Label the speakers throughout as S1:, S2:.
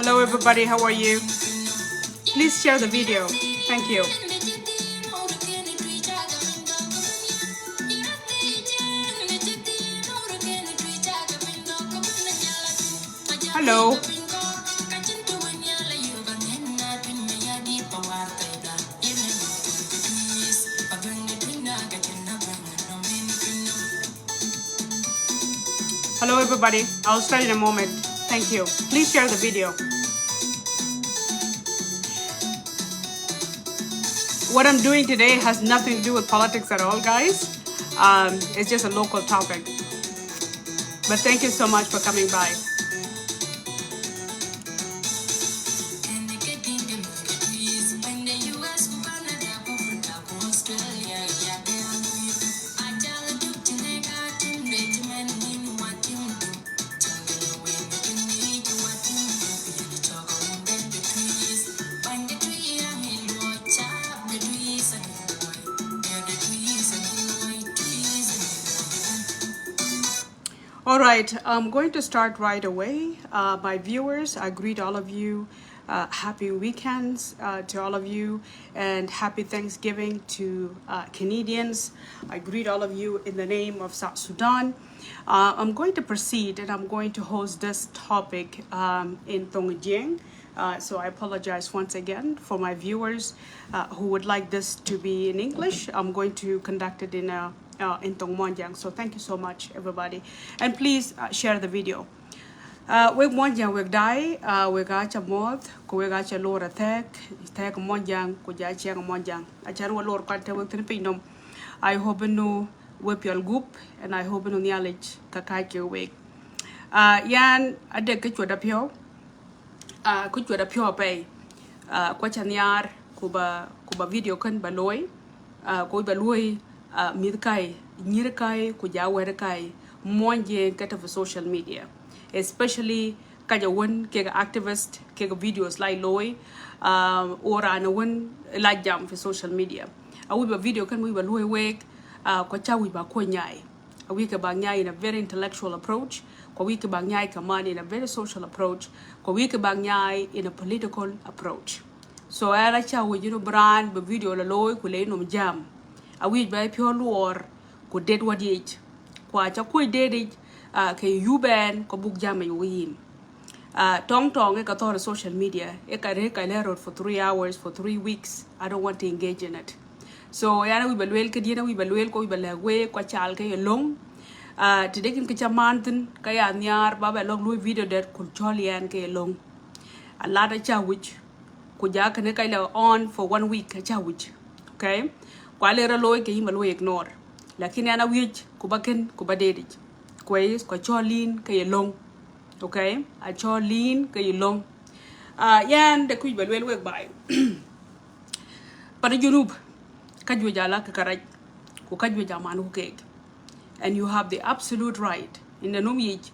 S1: Hello everybody, how are you? Please share the video. Thank you. Hello. Hello everybody, I'll start in a moment. Thank you. Please share the video. What I'm doing today has nothing to do with politics at all, guys. It's just a local topic. But thank you so much for coming by. All right, I'm going to start right away. My viewers, I greet all of you. Happy weekends to all of you, and happy Thanksgiving to Canadians. I greet all of you in the name of South Sudan. I'm going to proceed, and I'm going to host this topic in Tongjing. So I apologize once again for my viewers who would like this to be in English. I'm going to conduct it in Tong Monjang. So thank you so much, everybody, and please share the video. We Monjang we die. We got a mod. We got a lord attack. Attack Monjang. We got a Monjang. I tell you, Lord, quite a work in Pindom. I hope you whip your group, and I hope you knowledge Kakaki week. Yan I did get you the pure. Could you the pure pay? Question yard. Kuba video can baloy. Go baloy. Midkai, Nirkai, Kuja Werkai, Monje get of social media, especially Kajawan, Kega activist, Kega videos like Loy, or an like jam for social media. A we video can we Loy wake, Kwacha we Bakonyai, a week about Nyai in a very intellectual approach, Kwawika Banyai command in a very social approach, Kwawika Banyai in a political approach. So I like how we brand, but video Loy, Kulenum jam. A week by pure lore could dead what age. Quite a quick dead age, you ban, ko book jam you win. Tong I got on social media. I lerrod for 3 hours for 3 weeks. I don't want to engage in it. So, Yana we belwell, Kadina we belwell, ko belaway, quachal kay long. Today can catch a mountain, kaya nyar, baba long Louis video that could jolly and kay long. A lot of chawich, could yak and a on for 1 week, a chawich. Okay? Kwalera loy ke hima loy ignore. Lakini ana wich kubaken kubadedi. Kwais kwa cholin ke long. Okay? A cholin ke long. Yan de kuj belwel wek bay. Pada junub kajwe jala ke karaj. Ku kajwe jaman hukek. And you have the absolute right in the nomij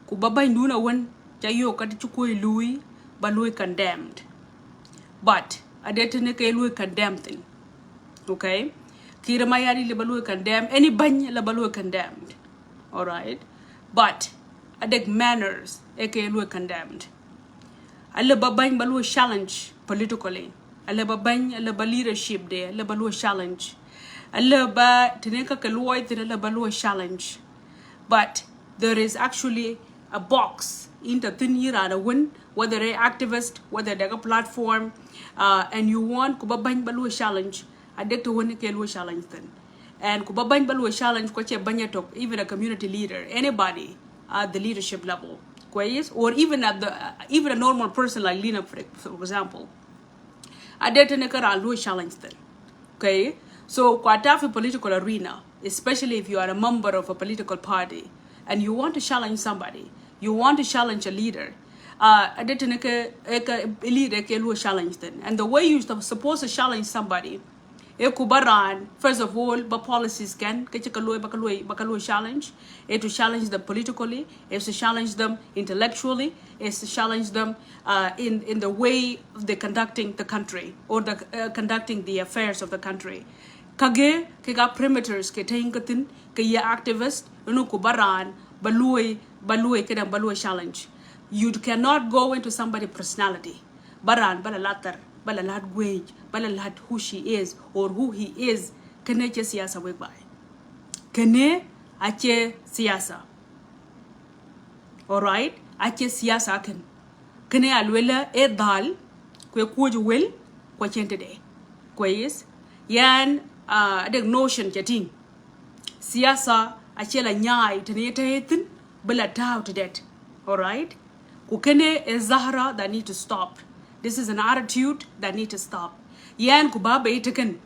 S1: kubabay nduna wan chayo kati chukoi lui ba lui condemned. But adetene ke lui condemned thing. Okay, Kira Mayari Libalu condemned, any bany Labalu condemned. Alright, but adek manners, aka Lu condemned. A Lababang Balu challenge politically. A Lababang, a Laba leadership there, Labalu challenge. A Laba Teneka Kaluai, the Labalu challenge. But there is actually a box in the thin year and a win, whether they're activist, whether they're a platform, and you want Kubabang Balu challenge. I did to win a challenge then. And Kubabang Balu challenge, Kwache Banyatok, even a community leader, anybody at the leadership level, or even at even a normal person like Lena, for example. I did to Nekara challenge then. Okay? So Kwatafi political arena, especially if you are a member of a political party and you want to challenge somebody, you want to challenge a leader, a leader can challenge them. And the way you're supposed to challenge somebody, first of all, but policies can challenge, to challenge them politically, to challenge them intellectually, to challenge them in the way they're conducting the country or conducting the affairs of the country. Kage kega perimeters ke taingatin ke ya activist unu kubaran balui challenge. You cannot go into somebody's personality. Baran balalatar balalad wage balalad who she is or who he is. Kene che siyasa wegbai. Kene ache siyasa. Alright? Ache siyasa ken. Kene alwela e dal kwe kuju wel kwa chente de. Kwes yan the notion chatin siyasa achela nyai teneta hetin bela tau to that. Alright? Kukene is Zahra that need to stop. This is an attitude that need to stop. Yan kubaba itaken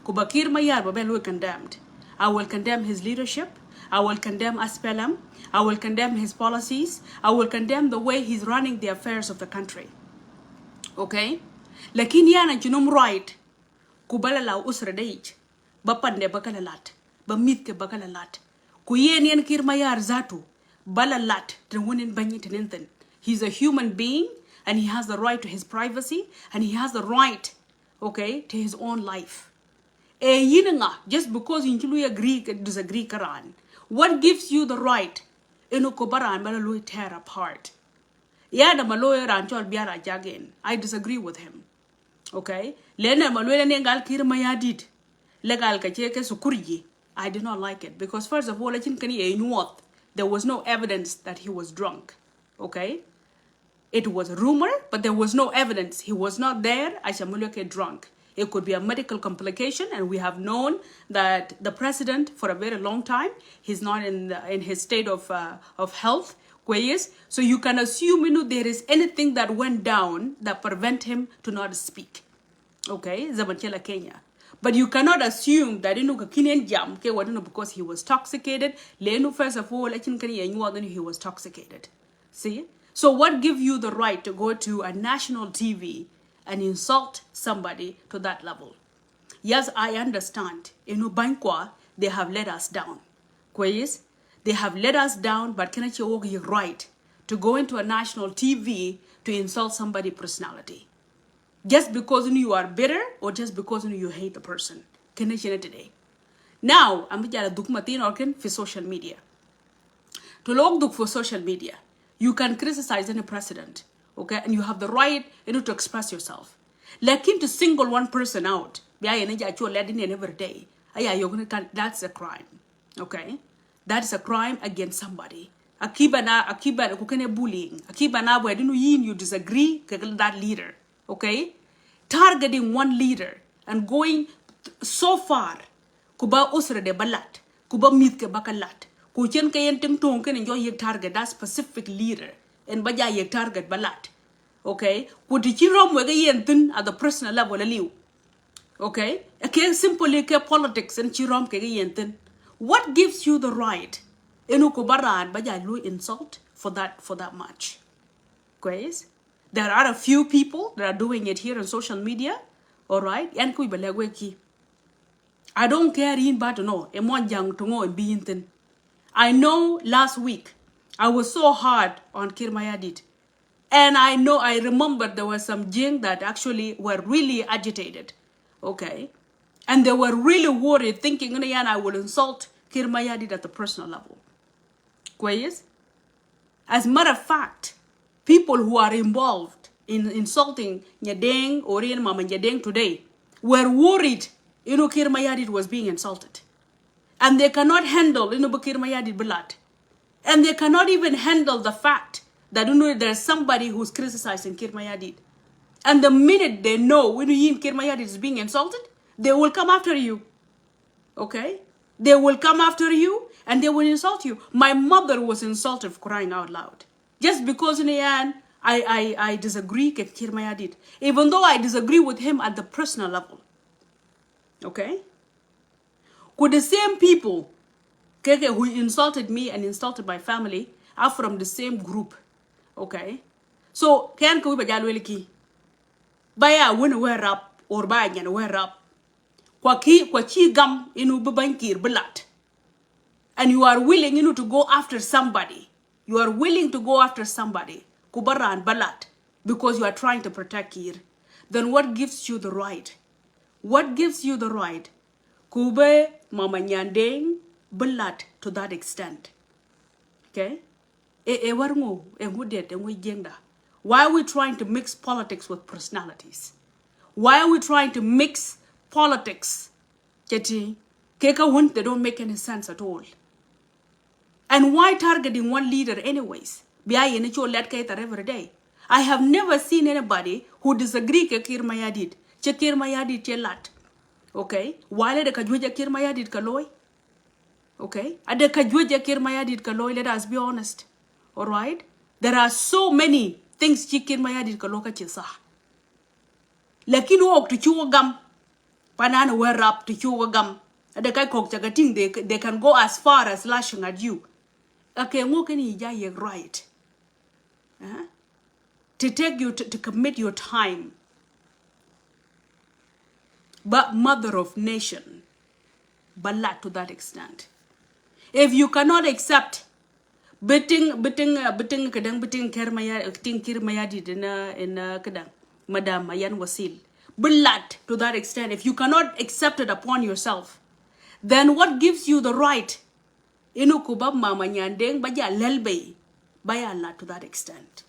S1: kubakir mayar babelu condemned. I will condemn his leadership. I will condemn Aspelam. I will condemn his policies. I will condemn the way he's running the affairs of the country. Okay? Lakini yana junum right kubala la usra deij bapande bakalalat ba mitke bakalalat kuyen yen kir mayar zatu balalat tenwunin banyi tenenten. He's a human being and he has the right to his privacy and he has the right, okay, to his own life. Just because you agree disagree Quran, what gives you the right inu kobaran balalui tear apart? Yeah, the maloya ranchol biara jagen. I disagree with him. Okay? Lena maloya nengal kir mayadid. Legal kacheke sukurji. I did not like it because first of all, there was no evidence that he was drunk. Okay? It was a rumor, but there was no evidence. He was not there. Ashamuleke drunk. It could be a medical complication, and we have known that the president for a very long time, he's not in his state of health. So you can assume there is anything that went down that prevent him to not speak. Okay, Zamanchela Kenya. But you cannot assume that because he was toxicated. First of all, he was toxicated. See? So what gives you the right to go to a national TV and insult somebody to that level? Yes, I understand. In Bankwa, they have let us down. They have let us down, but can you right to go into a national TV to insult somebody's personality? Just because you are bitter or just because you hate the person. Can you today? Now, I'm going to for social media. To log for social media. You can criticize any president, okay? And you have the right to express yourself. Like him to single one person out, every day, that's a crime, okay? That is a crime against somebody. Akiba bullying. Akiba na you disagree with that leader, okay? Targeting one leader and going so far, kuba usra de balat, kuba mitke bakalat. Kuchen kayen tim tong ken enjoy yek target that specific leader and baja yek target balat. Okay? Kutichirom wega yentin at the personal level aliu. Okay? Okay, simply ke politics and chirom ke yentin. What gives you the right? Enu kubaran baja lu insult for that much. Guys? There are a few people that are doing it here on social media. Alright? Yan kui belegweki. I don't care in but no. Emon jang tungo and beintin. I know last week, I was so hard on Kirmayadit. And I remember there were some jing that actually were really agitated. Okay? And they were really worried, thinking, I will insult Kirmayadit at the personal level. As a matter of fact, people who are involved in insulting Nyadeng or Mama Nyadeng today were worried, Kirmayadit was being insulted. And they cannot handle Bakir Mayadit blood. And they cannot even handle the fact that there's somebody who's criticizing Kir Mayadit. And the minute they know when Kir Mayadit is being insulted, they will come after you. Okay? They will come after you and they will insult you. My mother was insulted for crying out loud. Just because I disagree with Kir Mayadit. Even though I disagree with him at the personal level. Okay? Could the same people who insulted me and insulted my family are from the same group? Okay? So, can we be baya win wear up or baya and wear up? Kwa chi gam inu babankir belat. And you are willing to go after somebody. You are willing to go after somebody. Kubara and balat. Because you are trying to protect Kir. Then what gives you the right? What gives you the right? Kube mama nyandeng balat to that extent. Okay? Why are we trying to mix politics with personalities? Why are we trying to mix politics? They don't make any sense at all. And why targeting one leader anyways? Every day. I have never seen anybody who disagree with Kir Mayadit. Kir Mayadit chelat. Okay? Why let the Kir Mayadit kaloi? Okay? Ada kajweja Kir Mayadit kaloi, let us be honest. Alright? There are so many things Kir Mayadit kaloka chisa. Lakin walk to chuogam. Panana wear up to chuogam. Ada kai kok chagating they can go as far as lashing at you. Okay, ngokeni ija right. To take you to commit your time. But mother of nation, balat to that extent. If you cannot accept betting Kirmayadi in kadang Madam Mayan Wasil, balat to that extent. If you cannot accept it upon yourself, then what gives you the right? Inukubab mama nyandeng baya lelbe baya la to that extent.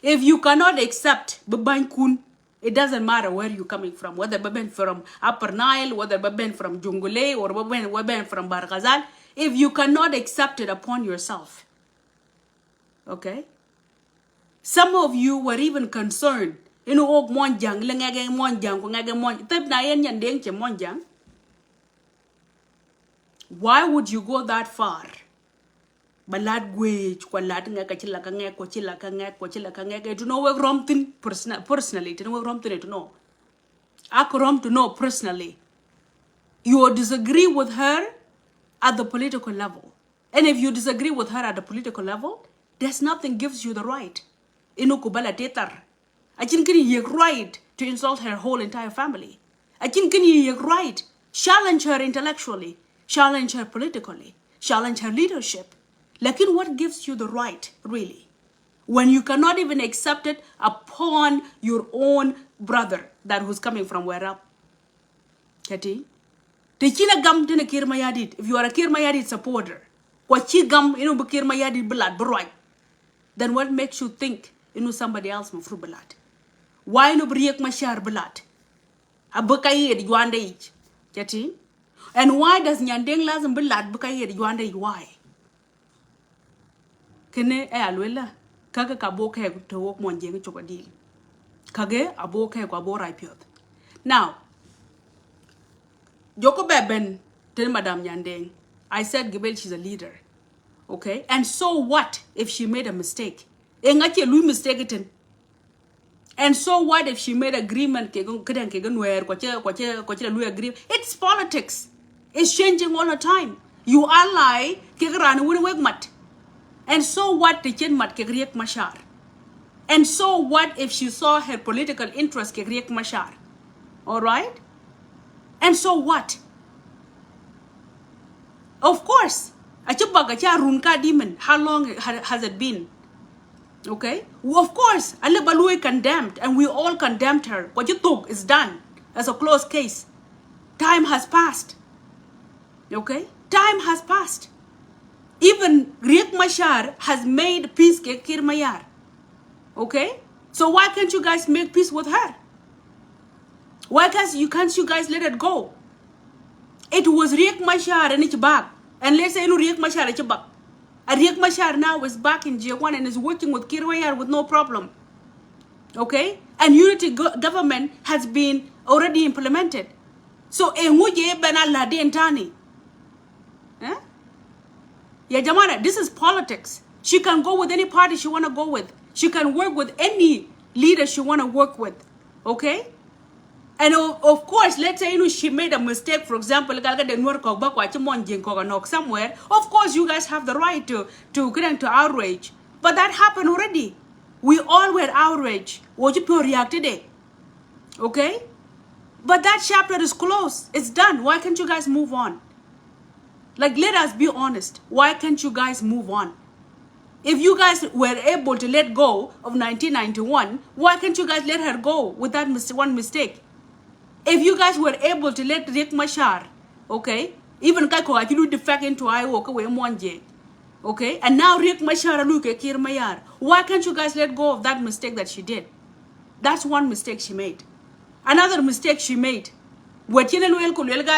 S1: If you cannot accept Babankun, it doesn't matter where you're coming from, whether Baben from Upper Nile, whether Baben from Jungule, or Baben from Barghazal. If you cannot accept it upon yourself, okay? Some of you were even concerned. Why would you go that far? Balad gwech kwa lat nga kachila kangek kwa chila kangek to know where romtin personally to know where romtin to know akrom to know personally. You disagree with her at the political level, and if you disagree with her at the political level, there's nothing gives you the right inukubala tetar achin kini yek right to insult her whole entire family. Achin kini yek right challenge her intellectually, challenge her politically, challenge her leadership. Lakin what gives you the right, really? When you cannot even accept it upon your own brother that who's coming from where up? Kati? Techina gam tina Kir Mayadit. If you are a Kir Mayadit supporter, kwachi gam Kir Mayadit blood broy, then what makes you think somebody else mufru blood? Why no briek mashar blood? Abukai ed yuande ich. Kati? And why does Nyandeng lazim blood bukai ed yuande why? Kene alwela kaga kaboke to walk monjeng chokodil kage aboke kwa bora ipiot. Now Joko Beben tell Madam Nyandeng, I said Gibel she's a leader, okay? And so what if she made a mistake? Engache lui mistake it. And so what if she made agreement it's politics. It's changing all the time. You ally kegrani win wegmat. And so what the mat kegriek mashar? And so what if she saw her political interest kegriek mashar? All right? And so what? Of course, achubaga runka demon. How long has it been? Okay? Well, of course, Alibalui condemned, and we all condemned her. What you took is done. As a closed case. Time has passed. Okay? Time has passed. Even Riek Machar has made peace with Kir Mayar. Okay? So why can't you guys make peace with her? Why can't you guys let it go? It was Riek Machar and it's back. And let's say Riek Machar it's back. And Riek Machar now is back in J1 and is working with Kir Mayar with no problem. Okay? And unity government has been already implemented. So enguje bana lade entani. Yeah, Jamana, this is politics. She can go with any party she want to go with. She can work with any leader she want to work with. Okay? And of course, let's say she made a mistake, for example, somewhere. Of course, you guys have the right to get into outrage. But that happened already. We all were outraged. What you reacted it? Okay? But that chapter is closed. It's done. Why can't you guys move on? Like, let us be honest. Why can't you guys move on? If you guys were able to let go of 1991, why can't you guys let her go with that one mistake? If you guys were able to let Riek Machar, okay, even Kako actually defect into Iowa, okay, and now Riek Machar look at Kir Mayar, why can't you guys let go of that mistake that she did? That's one mistake she made. Another mistake she made. What Red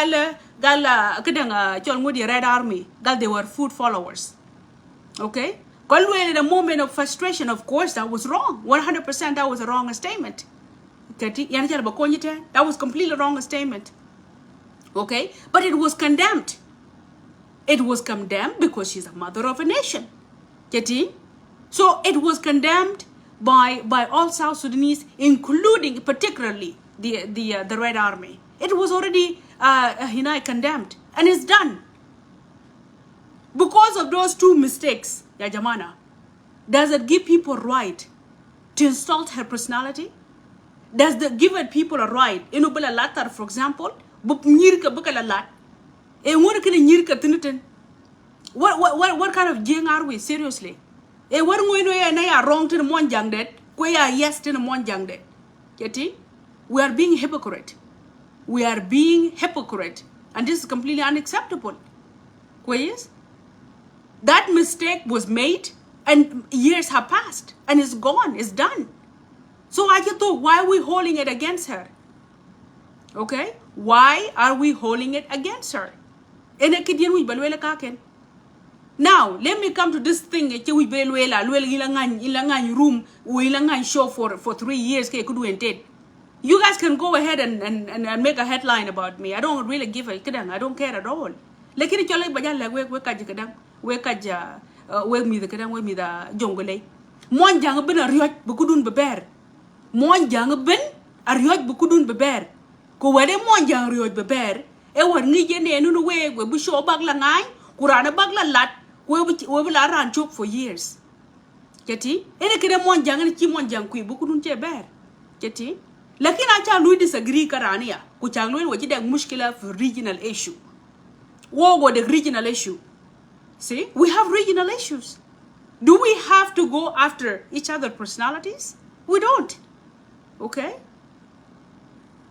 S1: Army, that they were food followers. Okay? In a moment of frustration, of course, that was wrong. 100% that was a wrong statement. That was completely wrong statement. Okay? But it was condemned. It was condemned because she's a mother of a nation. So it was condemned by all South Sudanese, including particularly the Red Army. It was already condemned, and it's done. Because of those two mistakes, Ya Jamana, does it give people a right to insult her personality? Does it give people a right? Inubala latar, for example, what kind of jing are we, seriously? What wrong to the one young dead? Yes to the one young dead. We are being hypocrite. We are being hypocrite. And this is completely unacceptable. That mistake was made and years have passed and it's gone, it's done. So I just thought, why are we holding it against her? Okay? Why are we holding it against her? Now, let me come to this thing. Room show for 3 years. You guys can go ahead and make a headline about me. I don't really give a kadang. I don't care at all. Like in we me the kadang we me the jungle. Mon jang ben a riot bukudun beber. Mon jang ben a riot bukudun beber. Ko wede mon jang riot beber. E war ni jene no we bu show bag la ngai. Kurana bag la lat. We will run joke for years. Keti? Ene kede mon jang ni chi mon jang kui bukudun che ber. Keti? Lakini acha lui disagree karania. Kuchangluin wajida mushkila for regional issue. What the regional issue? See, we have regional issues. Do we have to go after each other's personalities? We don't. Okay?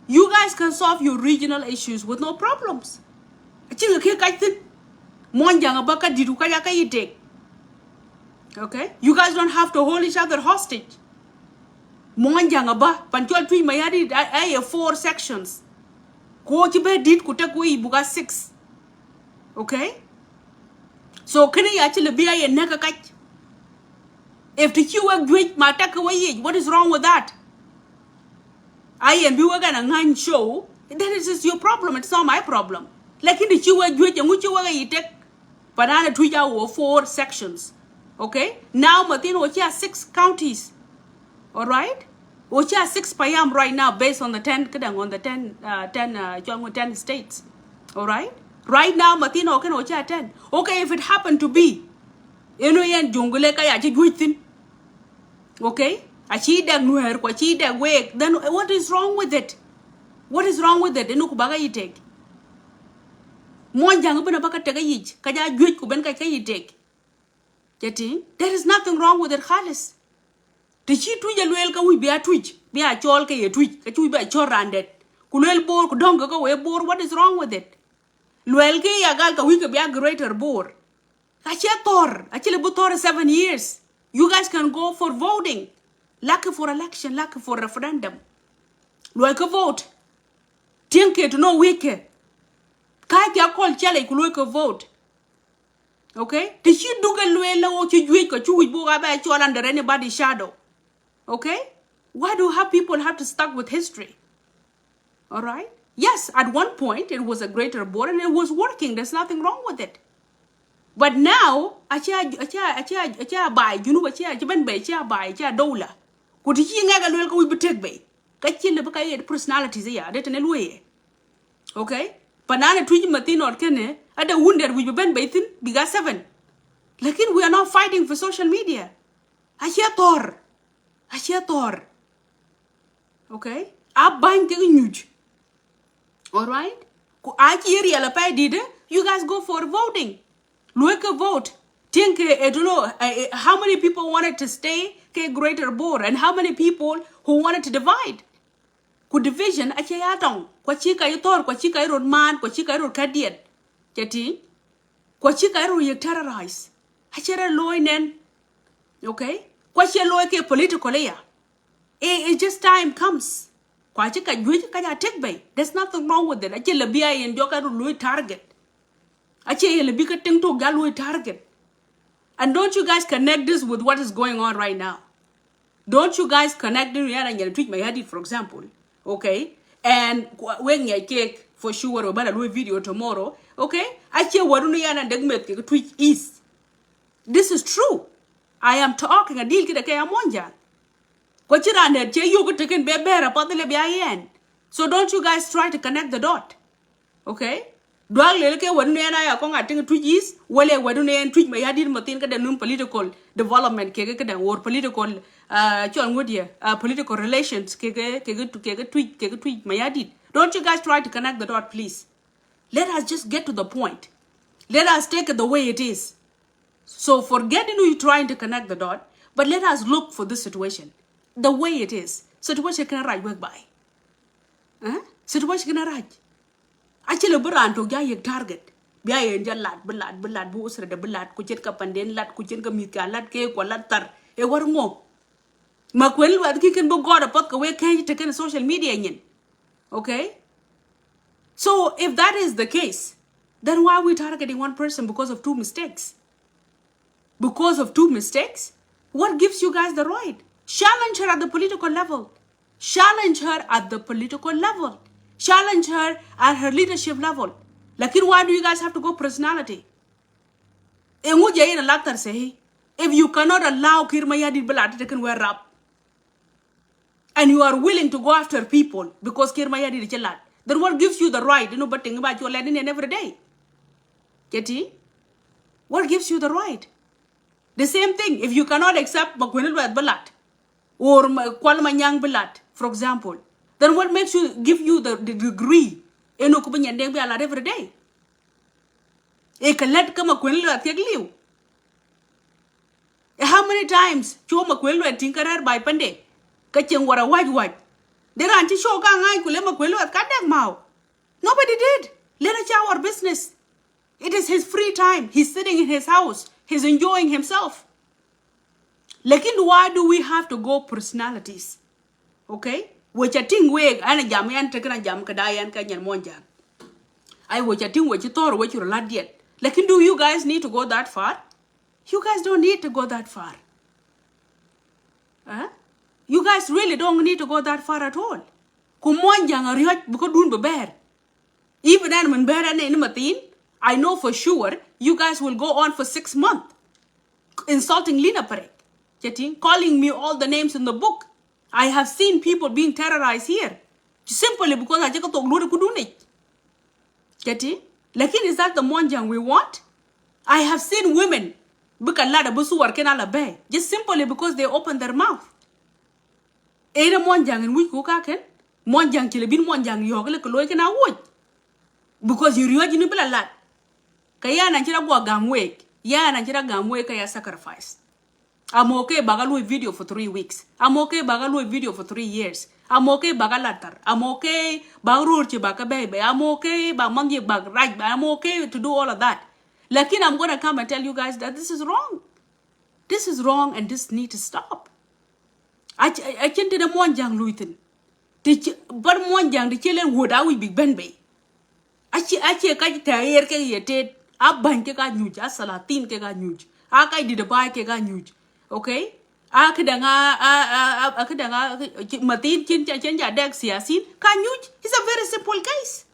S1: You guys can solve your regional issues with no problems. Okay? You guys don't have to hold each other hostage. I have 4 sections. Buga 6. Okay? So can I actually be a neka? If the Q great mataka, what is wrong with that? I am you gonna show, then it is your problem, it's not my problem. Like in the Q great and which you take banana 4 sections. Okay? Now Martin which has 6 counties. Alright? Which has 6 payam right now based on the 10 10 states. Alright? Right now, Martino can watch 10. Okay, if it happened to be, yen jungule kaya jigwitin. Okay? Achi dag nuher, kwachi dag wake, then what is wrong with it? What is wrong with it? Enukubaga yitek. Mon jang buna baka taga yich, kaya gwit kuben kaya yitek. Getting? There is nothing wrong with it, Khalis. The chi tuja luel ka we be a twitch, be a chol ka ye twitch, ka chui be a chorandet. Kulel bor, kudonga ka we bor, what is wrong with it? Luelke yagal ka we could be a greater bore. Actually, butor 7 years. You guys can go for voting. Lack for election, lack for referendum. Luelke vote. Tinke to no wike. Kai ya call chale kulueke vote. Okay? Did you do get luela or you wake or you go about under anybody's shadow? Okay? Why do people have to stuck with history? All right? Yes, at one point it was a greater board and it was working. There's nothing wrong with it. But now, acha buy, you know what dola. Could he ngaga luelka we take bay? kachile baka ye personalities ya de tene luye. Okay, panana tuji matin or kene ada wounded we ben baitin biga 7. Lakin we are not fighting for social media. Achia tor. Okay, a bank huge. All right, ku achi area la pay did you guys go for voting. Look a vote. Think I don't know how many people wanted to stay ke greater board and how many people who wanted to divide. Ku division ache ya tong kwa chika yor kwa chika yor man kwa chika yor kadiet. Keti kwa chika yor ye terrorize. Achere loinen. Okay? Kwa che loy ke political ya. It just time comes. Kwa chika juj ka ya take bay. There's nothing wrong with it. Ache labia yen joka loy target. Ache ye labika ting to gal loy target. And don't you guys connect this with what is going on right now? Don't you guys connect it and you tweet my head, for example? Okay? And when you cake for sure about a video tomorrow, okay? Ache warunu yana degmet ke tweet is. This is true. I am talking a deal kida kaya monja. Kwa chira ne che yogo taken be bera padele biayen. So don't you guys try to connect the dot. Okay? Dwag leleke wadune yana ya konga tinga tweet is wale wadune en tweet my yadir matin kada num political development kege kada or political political relations kege tweet my yadir. Don't you guys try to connect the dot, please. Let us just get to the point. Let us take it the way it is. So forgetting you trying to connect the dot, but let us look for this situation the way it is. Situation can right work by. Situation can right. Actually, buran to gaya target. Biya enja lat bu usra de bulat kuchet ka panden lat kuchet ka mika lat ke kwa lat tar e war ngo. Makwel wat ki ken bo goda pot ka we ke taken social media nyin. Okay? So if that is the case, then why are we targeting one person because of 2 mistakes? Because of 2 mistakes? What gives you guys the right? Challenge her at the political level. Challenge her at the political level. Challenge her at her leadership level. Lakin why do you guys have to go personality? If you cannot allow Kirmayadi Balat to wear up, and you are willing to go after people because Kirmayadi Chelat, then what gives you the right? You know, but think about your landing and every day. Getty? What gives you the right? The same thing, if you cannot accept Makwinilwet Balat or Kwalmanyang Balat, for example, then what makes you give you the degree in Okupanyandeng Balat every day? How many times Choma Kwillo at Tinkerer by Pande? Catching what a white. There aren't show gang Kulema Kwillo at Kadak Mao. Nobody did. Let us our business. It is his free time. He's sitting in his house. He's enjoying himself. Lakin why do we have to go personalities? Okay? Which a ting wig and a jamian taken a jam kadayan kanyan monja. I watch a ting which you thought what you're not yet. Lakin do you guys need to go that far? You guys don't need to go that far. You guys really don't need to go that far at all. Kumonjang a riot because doon bear. Even when bear and in I know for sure you guys will go on for 6 months insulting Lina Parek, calling me all the names in the book. I have seen people being terrorized here simply because I just talk no kudunit. Getting? Lakin is that the monjang we want? I have seen women just simply because they open their mouth. Ere monjang in which kukaken monjang kilibin monjang yogale koloiken award because you read you a lot. Kaya nanchira gwa gamwek. Ya nanchira gamwek kaya sacrifice. I'm okay bagalu video for 3 weeks. I'm okay bagalu video for 3 years. I'm okay bagalatar. I'm okay bagurchi bakababy. I'm okay bagmandi bag right. I'm okay to do all of that. Lakin I'm gonna come and tell you guys that this is wrong. This is wrong and this needs to stop. I can't do the monjang luitin. But monjang the children would I will be benbay. Achi kaji tayer ke yete. Abban ke ga nyuj, asalatin ke ga nyuj. Akai di debai ke ga nyuj. Okay? Akadanga matin chinja dek siasin ka nyuj. It's a very simple case.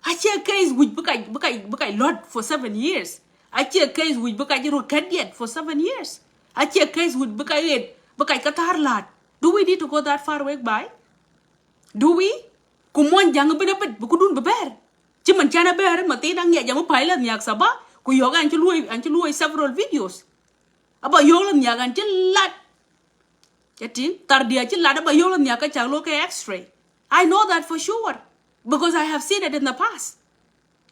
S1: Achi a case which bukai lot for 7 years. Achi a case which bukai jiro kadiet for 7 years. Achi a case which bukai katar lad. Do we need to go that far away by? Do we? Kumon jang benefit bukudun beber. Chiman chana bear matina ngia jamu pilot nyak saba ku yoga anchului several videos. Aba yola nyak anchil lat. Yeti tardia chil lat aba yola nyak chalo ke X-ray. I know that for sure because I have seen it in the past.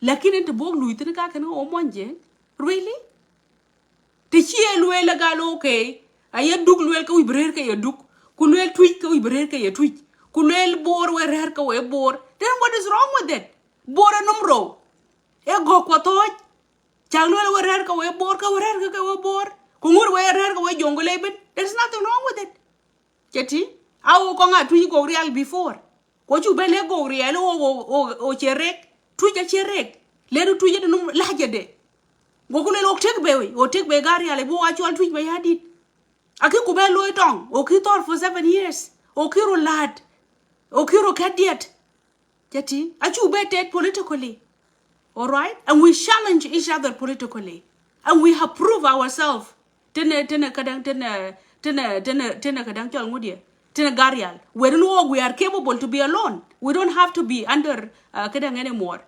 S1: Lakini into bog luitin ka kana omonje. Really? Tichie luela galo okay. Aya duk luel ka wibrer ka ya duk. Kulel tweet ka wibrer ka ya tweet. Kulel bor we rer ka we bor. Then what is wrong with it? Bor numro. E go kwatoj. Changluel we rer ka we bor ka we rer ka we bor. Kungur we rer ka we jongole ben. There's nothing wrong with it. Cheti? Awo ko nga tweet go real before. Ko chu bele go real o cherek. Tweet a cherek. Leru tweet num lahjade. Gokule lo take be gari ale bo actual tweet be hadit. Aki kube lo itong, oki tor for 7 years. Oki ro lad. Oki ro kadiet. Jati, achu be dead politically. All right? And we challenge each other politically. And we have proved ourselves. Tene kadang chol ngudie. Tene garial. We are capable to be alone. We don't have to be under kadang anymore.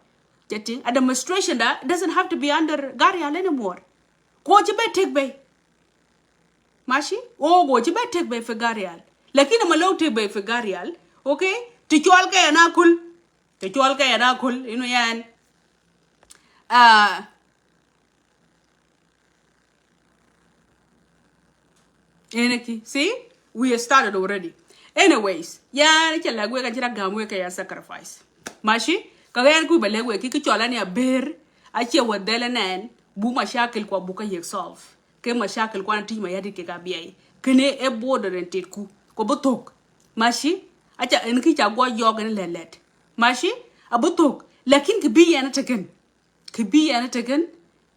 S1: Jati, a demonstration that doesn't have to be under garial anymore. Ko chibe take be. Mashi? Oh, go chibe take be for garial. Lakini malo take be for garial. Okay? Tichual ka yana kul. Tichual ka yana kul. You know yan. See? We have started already. Anyways, yeah, ni chala gwe kanjira gamwe ka ya sacrifice. Mashi? Kagayan ku balegwe ki chola ni a bear. Ache wadele nen. Bu mashakil kwa buka yek solve. Ke mashakil kwa nti mayadi ke kabiyai. Kene e border rented ku. Ko botok. Mashi? Acha enki chagwa yogan lelet. Mashi? Abotok. Lakin kibi yana taken. Kibi yana taken.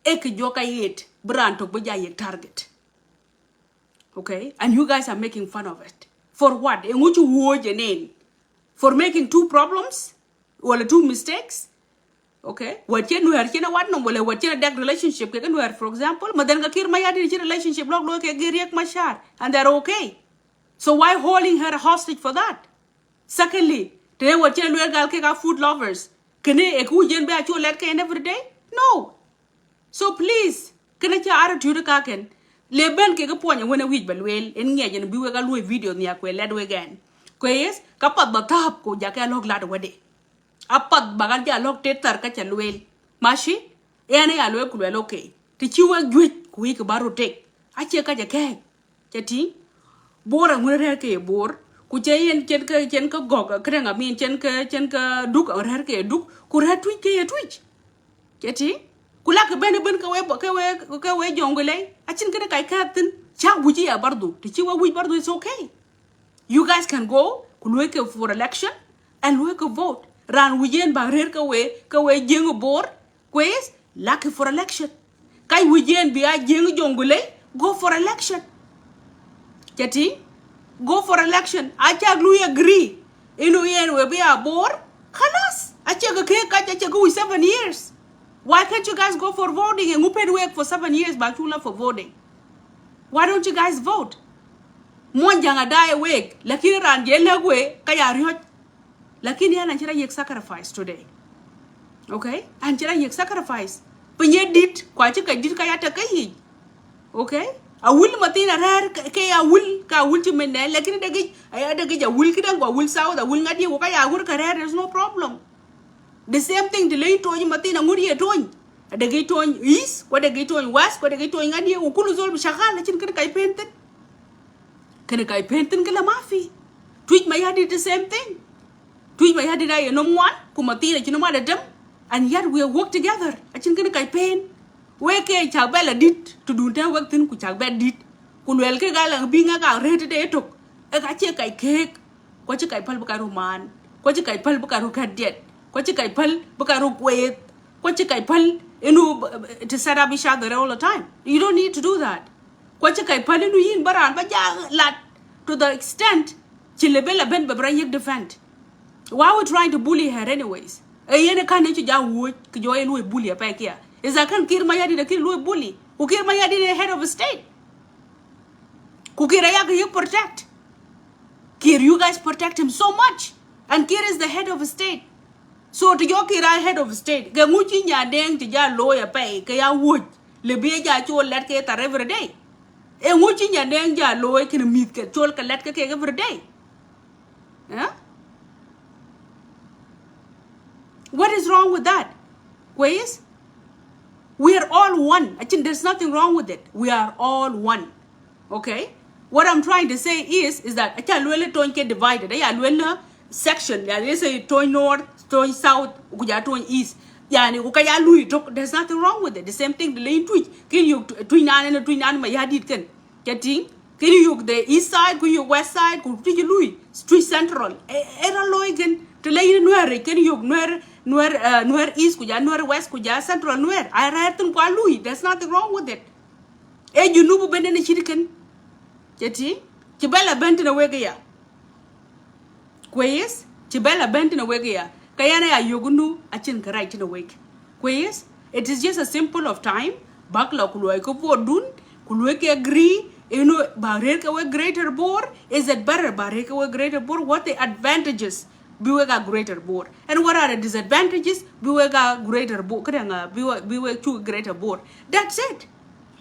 S1: Ek joka yet. Brantok boja yek target. Okay? And you guys are making fun of it. For what? In which word your name? For making 2 problems? Or 2 mistakes? Okay? What you know, what no, what you that relationship, for example, but then Kakir Mayadi relationship, look at Giriak Mashar, and they're okay. So why holding her hostage for that? Secondly, today what you know, Galka food lovers. Can they ekujen be at your let every day? No. So please, can I attitude kaken? Leben ke point when a week balwell, and yet and be a video near que led again. Quayes, kapat batap ko jaka log lad wade. Apat bagaja log tetar kacha luel. Mashi, ene alwe kulwel okay. Tichiwa gwit quick baro take. Ache kaja keg. Chati, bora mureke bor. Kuchayan chenka gog, krenga mean chenka duk or herke duk, could have twitch a twitch. Chati? Kulaka beneben kawe jongole. I think I captain. Cha wuji a bardu. Tichiwa we bardu is okay. You guys can go, could wake up for election and wake a vote. Ran wijen barer kawe jing board. Quiz, lucky for election. Kai wijen be a jing jongole, go for election. Chati? Go for election. I check Louis agree. Inu yen will be a board. Kalas. I check a cake. I check with 7 years. Why can't you guys go for voting and who paid work for 7 years by Chula for voting? Why don't you guys vote? Monjanga die awake. Lakini ran jelagwe kaya riot. Lakini yana nchira yek sacrifice today. Okay? Anchira yek sacrifice. Penye dit kwa chika dit kaya takayi. Okay? A will matina rare kaya will ka will to mene lakini dagi ayadagi a will kidang wa will south a will ngadi wakaya will career there's no problem. The same thing the late toy matina ngudi a toy. A the gate on east, what a gate on west, what a gate on ngadi ukuluzol shaka lachin kai painted. Can I paint and Galamafi? Tweet my head did the same thing. Tweet my head did I no one, Kumatina, you know what them, and yet we'll work together. I think I pain. Where can Chabella did to do that work thing Kuchabella did? Kunwelke Gala being a guy rated a took. A check I cake. What you kai palbukaru man? What you kai palbukaru cat yet? What you kai pal bukaru wait? What you kai pal to set up each other all the time? You don't need to do that. What you kai pal in Baran, but yeah, lad, to the extent Chilebella Ben Babrayek defend. Why are we trying to bully her anyways? A yena can't you would join Louis bully a pack here. Is I can't kill my yadi the kill Louis bully. Who kill my yadi the head of a state? Kukirayaka you protect. Kir, you guys protect him so much. And Kir is the head of a state. So to your Kir head of a state, the muchi nya deng to ya lawyer pay, kaya wood, lebia ya chol let ke tar every day. E muchi nya deng ya lawyer can meet ke chol ka let ke every day. Yeah? What is wrong with that? Ways? We are all one. I think there's nothing wrong with it. We are all one. Okay? What I'm trying to say is that I can't really get divided. I will section. They say to north, to south, to east. There's nothing wrong with it. The same thing the lane tweet. Can you twin and twin and my yadit can getting? Can you the east side, can you west side, can you Louis, street central? Era loigan to lay in where can you nowhere east, nowhere west, central, nowhere. I read them qua Louis. There's nothing wrong with it. You know, Ben and chicken. Yeti, Chibella bent in a wegaya. Quayes, Chibella bent in a wegaya. Kayana Yogunu, a chin right in a wake. Quayes, it is just a simple of time. Backlog Lueko Dun, Kulueke agree, you know, Bareka greater board. Is it better Bareka greater board? What the advantages? Biwega greater board. And what are the disadvantages? Biwega greater board. Biwega two greater board. That's it.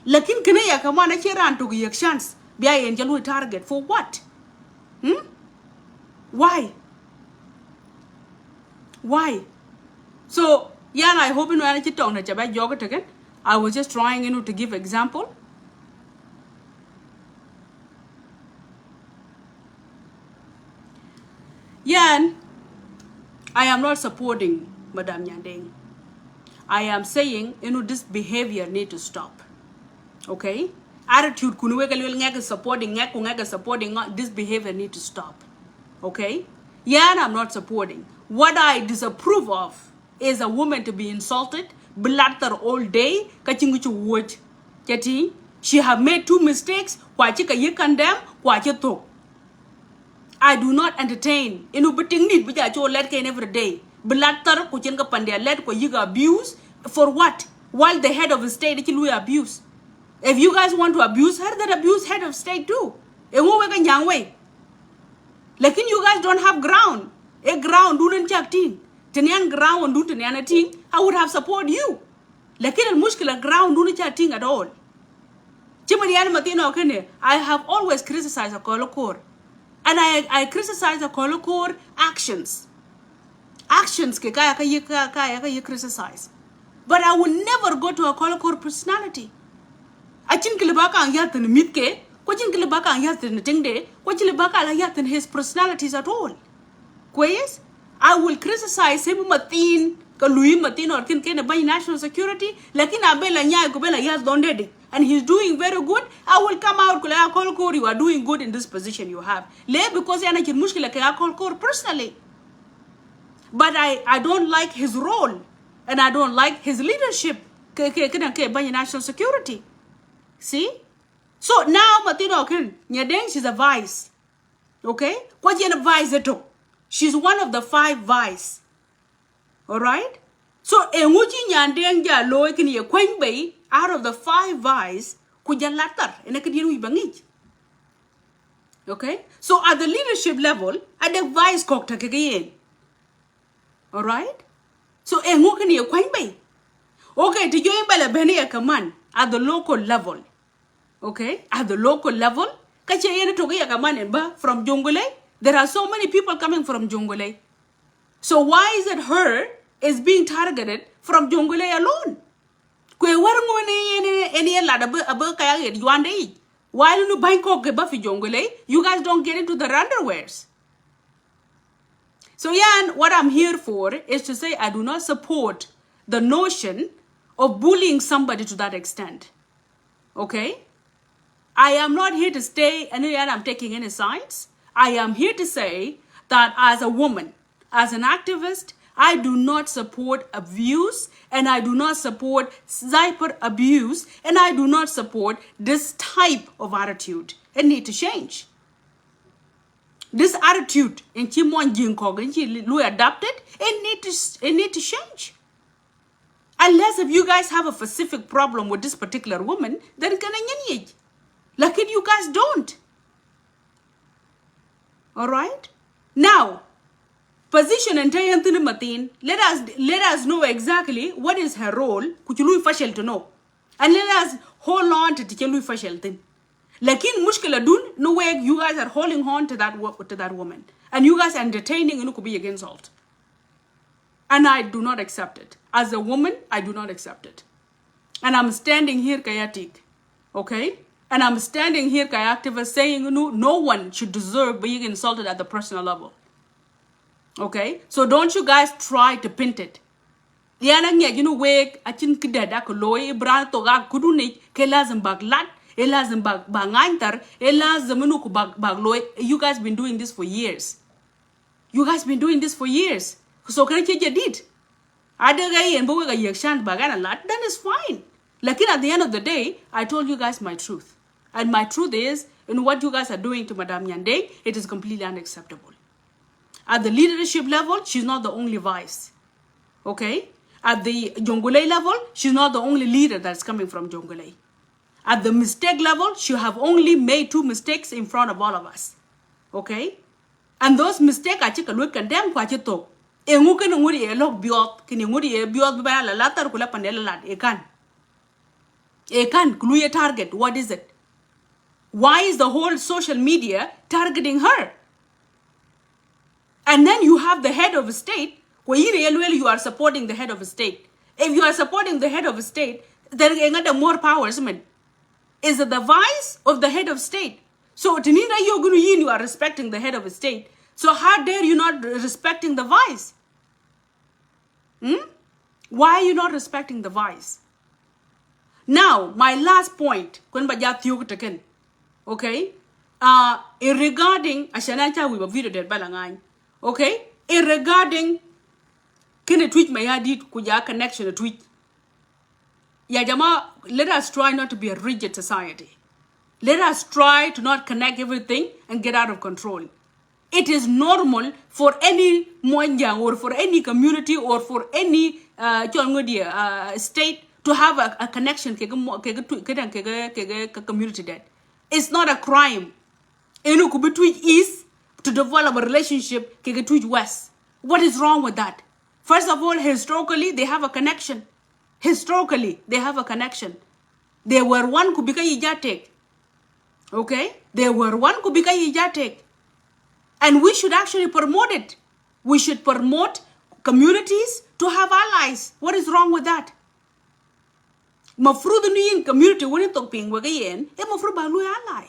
S1: Lakin Kanaya Kamana Chiran to give chance. Angel target for what? Why? So yeah, I hope you know anything about yogurt again. I was just trying to give example. Yeah, I am not supporting Madam Nyandeng. I am saying this behavior need to stop. Okay? Attitude supporting this behavior need to stop. Okay? Yeah, I'm not supporting. What I disapprove of is a woman to be insulted, blatter all day, she have made 2 mistakes, I do not entertain. Every day. Blatter abuse for what? While the head of the state abuse. If you guys want to abuse her, then abuse head of state too. Lakin you guys don't have ground. A ground don't check team. Tenian ground do tenian team, I would have support you. Lakin al mushkila ground don't check team at all. I have always criticized a Kolokor. And I criticize a Kolokor actions. Actions ke kaya criticize. But I will never go to a Kolokor personality. I think Kilibaka and Yatan Mitke, watching Kilibaka and Yatan Tinde, watching Libaka and Yatan his personalities at all. Quayes, I will criticize him Matin, Louis Matin or Kinken by national security, like in Abella Nya Gobella Yas Dondedi, and he's doing very good. I will come out, Kolkor, you are doing good in this position you have. Lay because Yana Mushkila Kolkor personally. But I don't like his role, and I don't like his leadership by national security. See? So now Matino Nyadeng, she's a vice. Okay? What you vice it? She's one of the 5 vice. Alright? So Emuji Nyandeng ja loy can ye quang bay out of the 5 vice kuja latar and I could bangit. Okay? So at the leadership level, at the vice cocktail again. Alright? So Emu can ye quang bay. Okay, to join Bella Benia command at the local level. Okay, at the local level, from Jongole, there are so many people coming from Jongole. So why is it her is being targeted from Jongole alone? Why don't you Bangkok Buffy Jongole? You guys don't get into the underwears. So yeah, what I'm here for is to say I do not support the notion of bullying somebody to that extent. Okay? I am not here to stay and I'm taking any sides. I am here to say that as a woman, as an activist, I do not support abuse and I do not support cyber abuse and I do not support this type of attitude. It needs to change. This attitude in Chimon Jinkog adopted, it need to change. Unless if you guys have a specific problem with this particular woman, then can I like it, you guys don't. All right? Now, position and let us know exactly what is her role kuchului fashel to know, and let us hold on to tichului fashel thing. Lakin mushkila dun no way you guys are holding on to that woman, and you guys are entertaining and could be against salt. And I do not accept it. As a woman, I do not accept it. And I'm standing here kayatik, okay? And I'm standing here kayactivist saying no one should deserve being insulted at the personal level. Okay? So don't you guys try to pin it. Yana nya wake achin kidada ko loy bran to ga kuduni ke lazim bag lat e lazim bag bangantar e lazim ku bag loy. You guys been doing this for years. You guys been doing this for years. So can you did? Adaga and boga yakshan bagana lat, then it's fine. Like at the end of the day, I told you guys my truth. And my truth is, in what you guys are doing to Madame Nyande, it is completely unacceptable. At the leadership level, she's not the only vice. Okay? At the Jongole level, she's not the only leader that's coming from Jongole. At the mistake level, she have only made 2 mistakes in front of all of us. Okay? And those mistakes, I take a look at them quite a talk. Enguken nguri e lok biot, kini nguri e biot bibana la latar kula pandela lad, Ekan, kluye target, what is it? Why is the whole social media targeting her? And then you have the head of a state, where you are supporting the head of a state. If you are supporting the head of a state, then you more powers. Is it the vice of the head of state? So you are respecting the head of a state. So how dare you not respecting the vice? Why are you not respecting the vice? Now, my last point, okay, regarding Ashanacha, we were video dead balangai, okay, regarding can a tweet my adit kuja connection a tweet. Yajama, let us try not to be a rigid society. Let us try to not connect everything and get out of control. It is normal for any Mwanja or for any community or for any state to have a connection community that. It's not a crime. Between east to develop a relationship between west. What is wrong with that? First of all, historically, they have a connection. Historically, they have a connection. They were one kubika yijatek. Okay? They were one kubika yijatek. And we should actually promote it. We should promote communities to have allies. What is wrong with that? Mafrudu ni community when it talking wagayen, e mafru balu ally.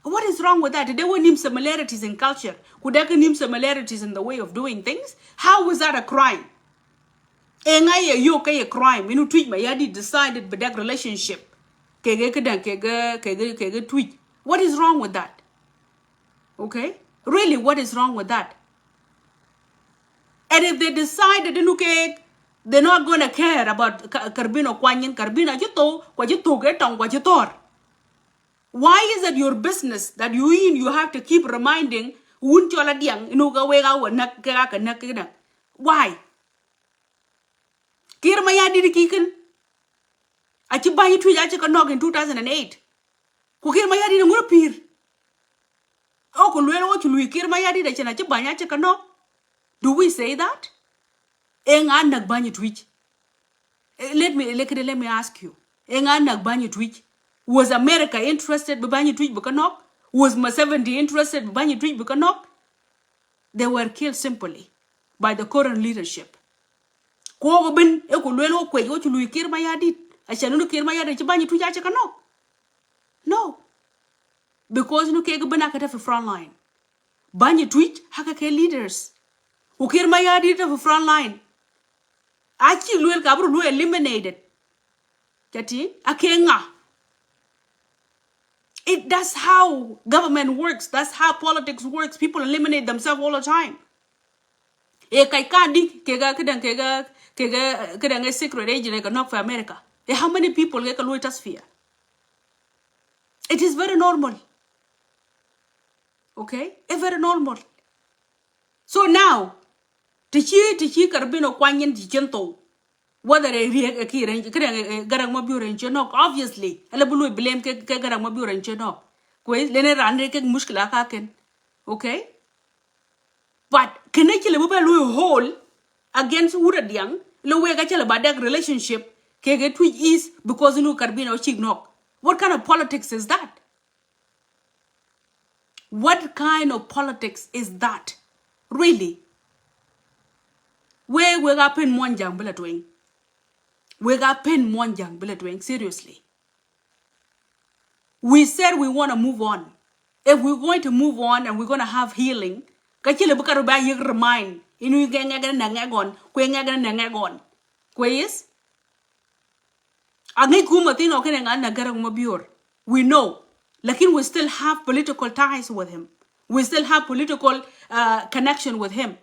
S1: What is wrong with that? There were similarities in culture. Could there be similarities in the way of doing things? How was that a crime? A crime. You tweet my yadi decided but that relationship. What is wrong with that? Okay? Really, what is wrong with that? And if they decided they're not going to care about Karbino Kwanyin, Karbina Jito, Wajito Getong, Wajitor. Why is it your business that you have to keep reminding why? Kirmaya did kicken. I keep buying tweet I in 2008. Kukirmaya didn't appear. Do we say that? Let me ask you. Was America interested in tweet? Was Museveni interested in tweet? They were killed simply by the current leadership. No. Because no kege banakata for front line. Banyi tweet hakake leaders. Ukir mayadi for front line. Achi luel kabru lu eliminated. Kati akenga. That's how government works. That's how politics works. People eliminate themselves all the time. E kaikadi kega secret agent not for America. How many people get a Louis sphere? It is very normal. Okay? It's very normal. So now, Tichi Carbino Kwanyan Tichento, whether a Garamabur and Chenok, obviously, Alabulu blame Garamabur and Chenok. Quay, Lener Andre Muskla Haken. Okay? But
S2: Keneki le buba lu whole against Ura Diang, lo we gachela badak relationship, kege tweet is because no Carbino chignok. What kind of politics is that? What kind of politics is that? Really? We got pen monjang bila doing. We got pen monjang bila doing, seriously. We said we want to move on. If we're going to move on and we're going to have healing, kachile buka ruba yig remind. Inu genga na ngagon, kwenga na ngagon. Kwes? Angi kumatino kenga na garang mabior. We know. Lakin we still have political ties with him. We still have political connection with him.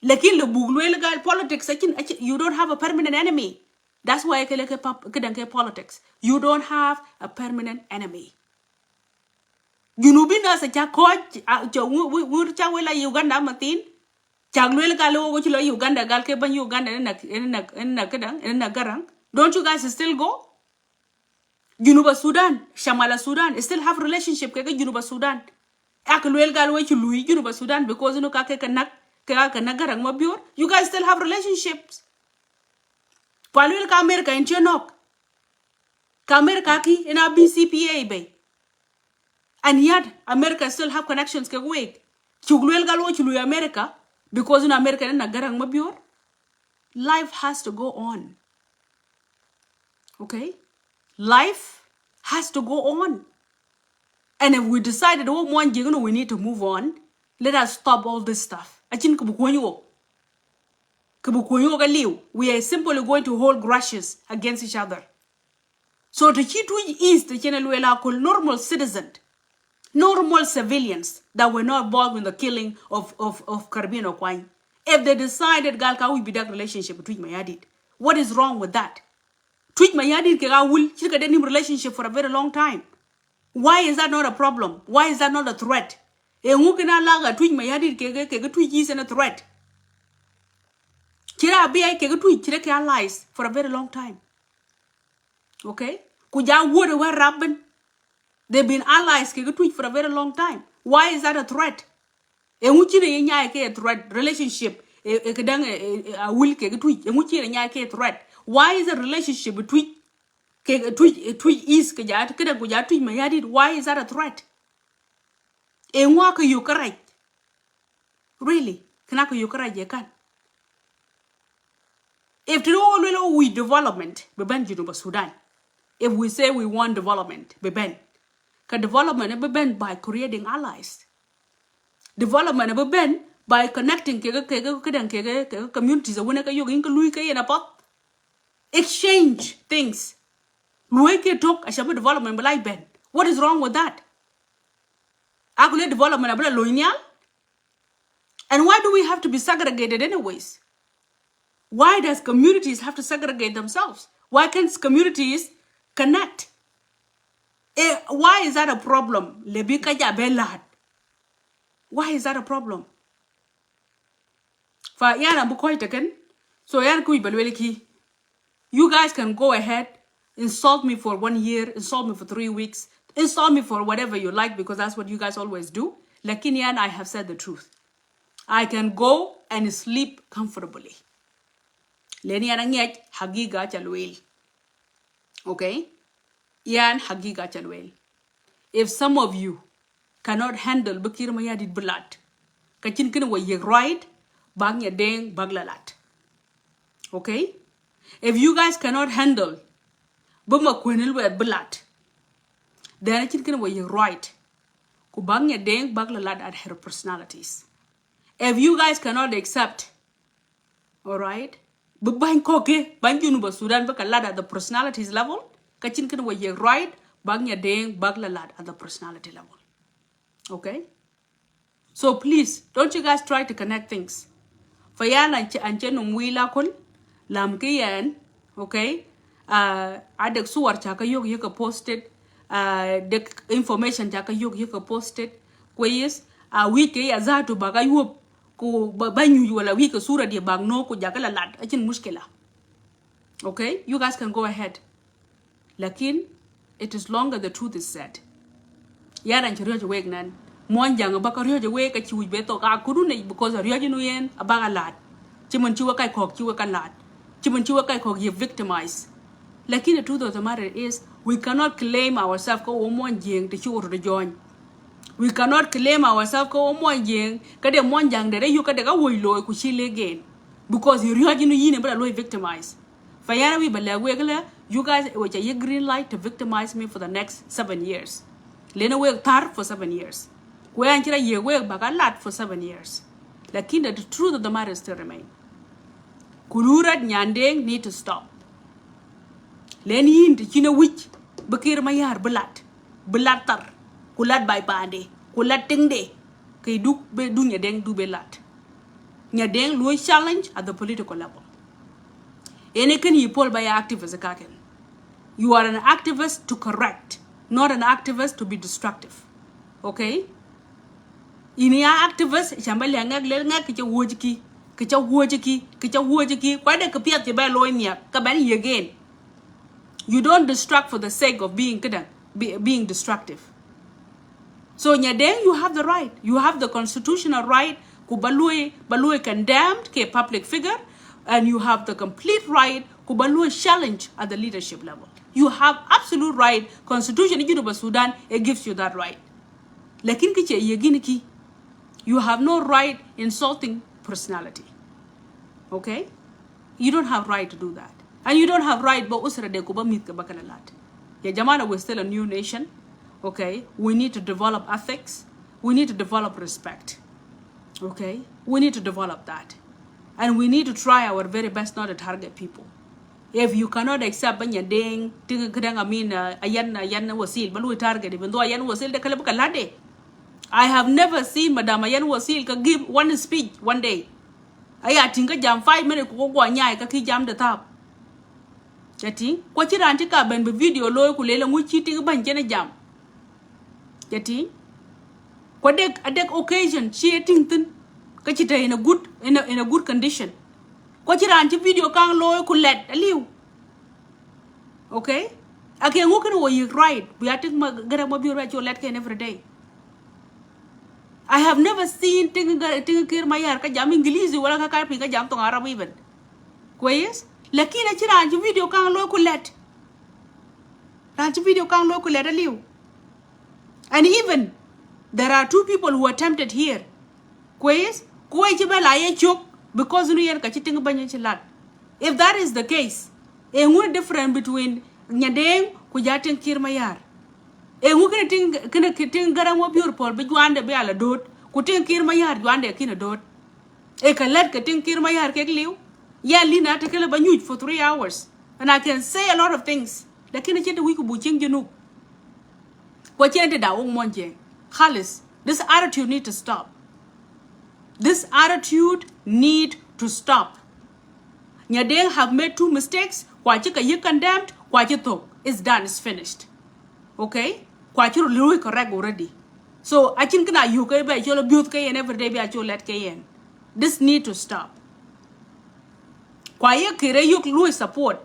S2: Lakin le bugluel gal politics, you don't have a permanent enemy. That's why I can politics. You don't have a permanent enemy. You know, been as a coach, we la Uganda Martin. Chagluel Galo, which you Uganda, Galkeban Uganda in a garang. Don't you guys still go? Junuba Sudan, Shamala Sudan, still have relationship with Junuba Sudan. Akalwel Galway to Louis, Junuba Sudan, because no Kakanak, Kanagarang Mabur, you guys still have relationships. Palwil ka America in Chenok. Ka America ki in our BCPA bay. And yet America still have connections ke week. Chugluel Galway to America, because in America in Nagarang Mabur. Life has to go on. Okay? Life has to go on. And if we decided, oh, we need to move on, let us stop all this stuff. We are simply going to hold grudges against each other. So the Chitu is the channel called normal citizen, normal civilians that were not involved in the killing of Caribbean Kwany. If they decided Galka will be that relationship between Mayadit, what is wrong with that? Tweet Mayadit will check any relationship for a very long time. Why is that not a problem? Why is that not a threat? Tweet Mayadit tweet is a threat. Kira BI tweet chira allies for a very long time. Okay? Kuja wood where Rabin. They've been allies tweet for a very long time. Why is that a threat? A threat relationship a will tweet threat. Why is a relationship between tweet is Mayadit? Why is that a threat? A waka you correct. Really? Kanaka you correct you can. If we development, Beban Sudan. If we say we want development, Beben. Development Beben by creating allies. Development Beben by connecting communities. Exchange things. Talk about development, but like Ben. What is wrong with that? Actually, development about loyal. And why do we have to be segregated anyways? Why does communities have to segregate themselves? Why can't communities connect? Why is that a problem? Why is that a problem? So you guys can go ahead, insult me for 1 year, insult me for 3 weeks, insult me for whatever you like, because that's what you guys always do. Lakini yan, I have said the truth. I can go and sleep comfortably. Leni anangiyaj hagiga chalwel. Okay? Yan hagiga chalwel. If some of you cannot handle Bakir Mayadit blood, kachin kina wa yeg right, bang ya deng baglalat. Okay? If you guys cannot handle Buma Kwenil with blood, then I think you're right. Kubang ya deng baglalat at her personalities. If you guys cannot accept, alright, but bang koke, bang Junuba Sudan bakalat at the personalities level, kachin you're right, bang ya deng baglalat at the personality level. Okay? So please, don't you guys try to connect things. Fayana and Chenum Wila Kun. Lamkiyan, okay? Adek suwar chaka yog yaka posted, the information chaka yog yaka posted. Kwayes, wiki ya zatu baga yup ku banyu wala wiki sura dia bag no ku jaka lad achin muskela. Okay? You guys can go ahead. Lakin, it is longer the truth is said. Yaran chiriyo wegnan. Monjang baka ryo we ka chi be to ka kudu ne because ryo nu yen abaga lat. Chimun chiwa kai kok chiwa ka lat. Chimun chiwa kai kok ye victimized. Lakini the truth of the matter is we cannot claim ourselves ko monjang to chu to join. We cannot claim ourselves ko monjang ka de monjang de yu ka de ka woy loy ku chi again because ryo nu yin bra loy victimized. Fayana we balagwe you guys which a green light to victimize me for the next 7 years. Lena we tar for 7 years. We anchor ye we bagalat for 7 years. Lakini the truth of the matter still remain. Kulurat nyandeng need to stop. Len yin to china witch bakir mayar belat tar kulat by pande kulat tingde kay duk be du nyadeng du belat. Nyadeng loy challenge at the political level. Any can you pull by activists again. You are an activist to correct, not an activist to be destructive. Okay? Ini activist chambali ngak le ngak kicha wojiki kwa de kapiat je ba loy nya ka ban again. You don't destruct for the sake of being destructive. So nyadeng you have the right, you have the constitutional right ku balui condemned ke public figure, and you have the complete right ku balui challenge at the leadership level. You have absolute right. Constitution in Sudan, it gives you that right. Lakin kiche yeginiki, you have no right insulting personality. Okay? You don't have right to do that. And you don't have right but usra de kuba mit ka bakalalat. Ya jamana, we're still a new nation. Okay? We need to develop ethics. We need to develop respect. Okay? We need to develop that. And we need to try our very best not to target people. If you cannot accept banya ding tinga kadang ayan wasil balu target even though ayan wasil de kala lade. I have never seen Madam Ayan Wasil ka give one speech one day. Aya tinga jam 5 minutes ko gwa nyai ka ki jam the top. Jati ko ci ranti ka ben video loy ku lele ngu ci tinga ban jena jam. Jati ko dek occasion ci ting tin ka ci tay in a good condition. Ko ci ranti video kan loy ku let aliw. Okay? Ake ngu kan wo you right. We are taking gara mo biyo cho let ken every day. I have never seen tinga kir mayar ka jam English wala ka karpi ka jam tong Arab even. Kwes? Lakini ci ranti video kan loy ku let. Ranti video kan loy ku let aliw. And even there are 2 people who attempted here. Kwes? Kuwe ci bela ye chok because nu yen ka ci tinga banya ci lat. If that is the case, a ngu different between nyadeng ku jating kir mayar. E ngu kena ting garang mo biur pol be juande be ala dot ku ting kir mayar juande kina dot. E ka let ka ting kir mayar kek liu. Ya lina ta kala banyuj for 3 hours. And I can say a lot of things. Lakini chente wiku buching jenu. Kwa chente da wong monje. Khalis, this attitude need to stop. This attitude need to stop. Nyadeng have made 2 mistakes. Kwa chika you condemned. Kwa chito it's done, it's finished. Okay? Kwa chiro lui correct already. So I think na you kay ba cholo build kay and every day be cholo let kay. This need to stop. Kwa ye kire yuk lui support.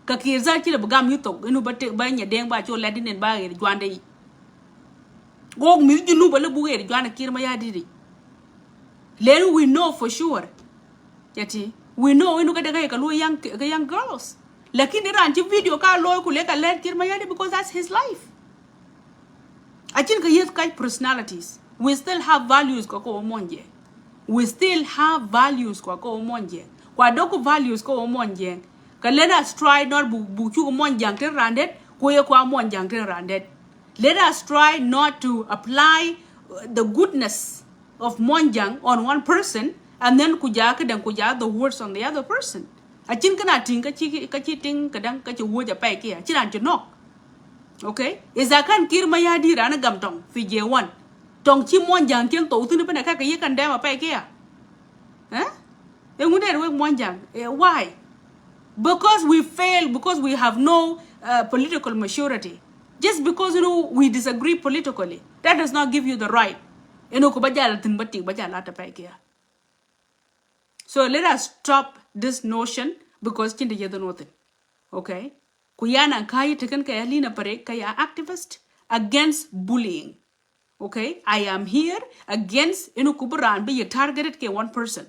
S2: Ka kirza chile bagam yutok inu ba nyadeng ba cholo let din ba ge juande yi. Go mi junu ba le buge juande kirma ya didi. Then we know for sure. Yati we know inu ka daga ka lui young girls. Lakini ranchi video ka loy ku leka let kir mayadi because that's his life. I think he has kind personalities. We still have values ko omonje. We still have values ko omonje. Kwa doko values ko omonje. Ka let us try not buchu omonjang ten randet ko ye kwa omonjang ten randet. Let us try not to apply the goodness of monjang on one person and then kuja the words on the other person. I think kana ting ka chi ting kadang ka chi woja pa kia chiran no. Okay? Is that kan kir mayadi rana gamtong fi J1. Tong chi monjang tiang to tu pa ka ye kan dama pa kia. Huh? E ngude we monjang. Why? Because we fail, because we have no political maturity. Just because we disagree politically, that does not give you the right. Ko bajala tin batik bajala ta pa kia. So let us stop this notion because chinda yeda nothing. Okay? Kuyana kai taken kaya lina pare kaya activist against bullying. Okay, I am here against Inukuburan be targeted ke one person.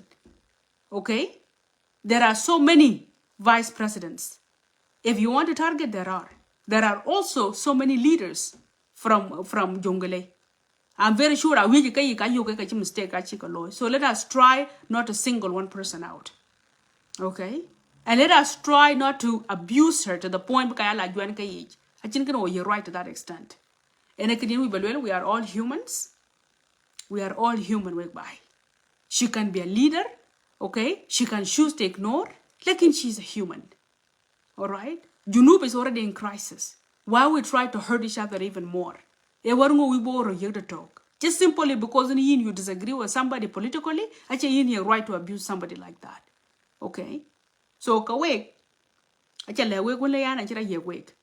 S2: Okay, there are so many vice presidents. If you want to target, there are. There are also so many leaders from Jongole. I'm very sure I will get mistake. So let us try not to single one person out. Okay? And let us try not to abuse her to the point because I think you're right to that extent. And we are all humans. We are all human way by. She can be a leader, okay? She can choose to ignore, like she's a human. All right? Junub is already in crisis. Why we try to hurt each other even more? We borrow here to talk. Just simply because you disagree with somebody politically, actually you have right to abuse somebody like that. Okay? So kawek, actually wake.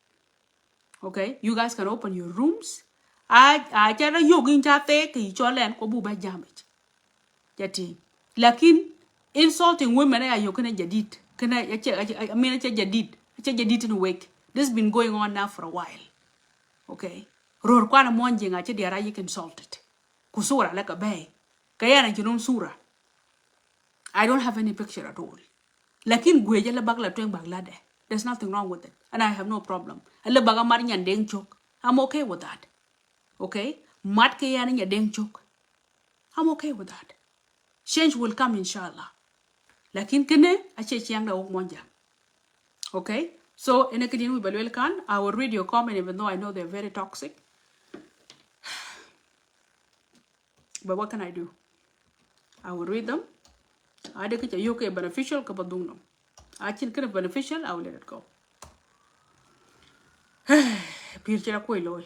S2: Okay? You guys can open your rooms. I tell you going to take each other and kobu by damage. Yati. Lakin insulting women you can jadid. I mean it's jadid in a week. This has been going on now for a while. Okay. Ror kwana monjing ache diara you insulted. Kusura like a bay. Kayana junum sura. I don't have any picture at all. Lakin gweja la bagla tueng baglade. There's nothing wrong with it. And I have no problem. Ala baga marinya deng chok. I'm okay with that. Okay? Mat kayana nya deng chok. I'm okay with that. Change will come inshallah. Lakin kene ache chiang da ok monja. Okay? So in a kidin we kan, I will read your comment even though I know they're very toxic. But what can I do? I will read them. I think it's beneficial kapadungno. I think it's beneficial, I will let it go. Pirchera koi loy.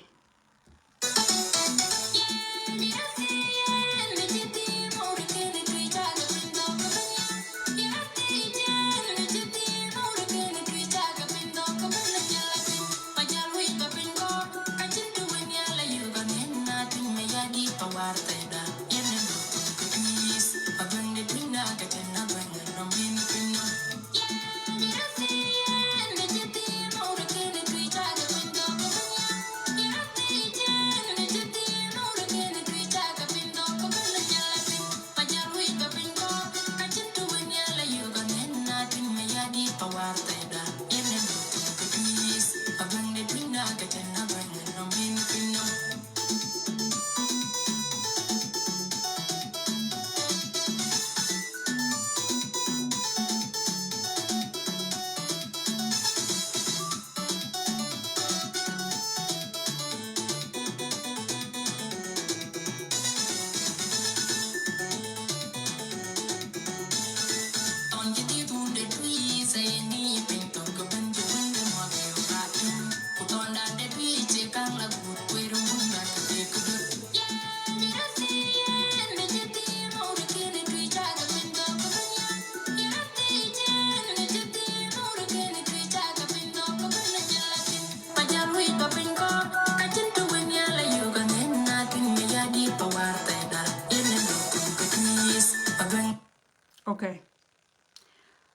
S2: Okay.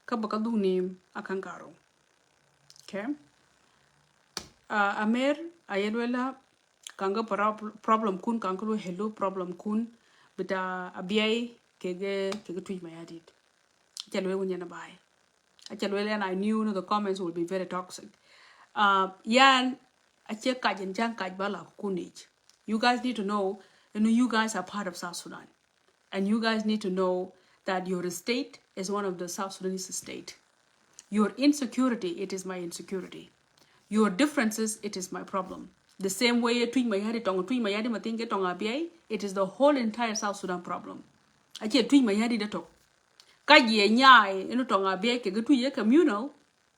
S2: Kabakadu ni akankaro. Okay. Amer ayelwela kanga problem kun kankulu hello problem kun bita abiyai kege tweet mayadit. Chalwe wunyana bai. Chalwe and I knew the comments would be very toxic. Yan ache kajen jang kajbala kunich. You guys need to know, you guys are part of South Sudan. And you guys need to know that your state is one of the South Sudanese state. Your insecurity, it is my insecurity. Your differences, it is my problem. The same way it is the whole entire South Sudan problem. Communal,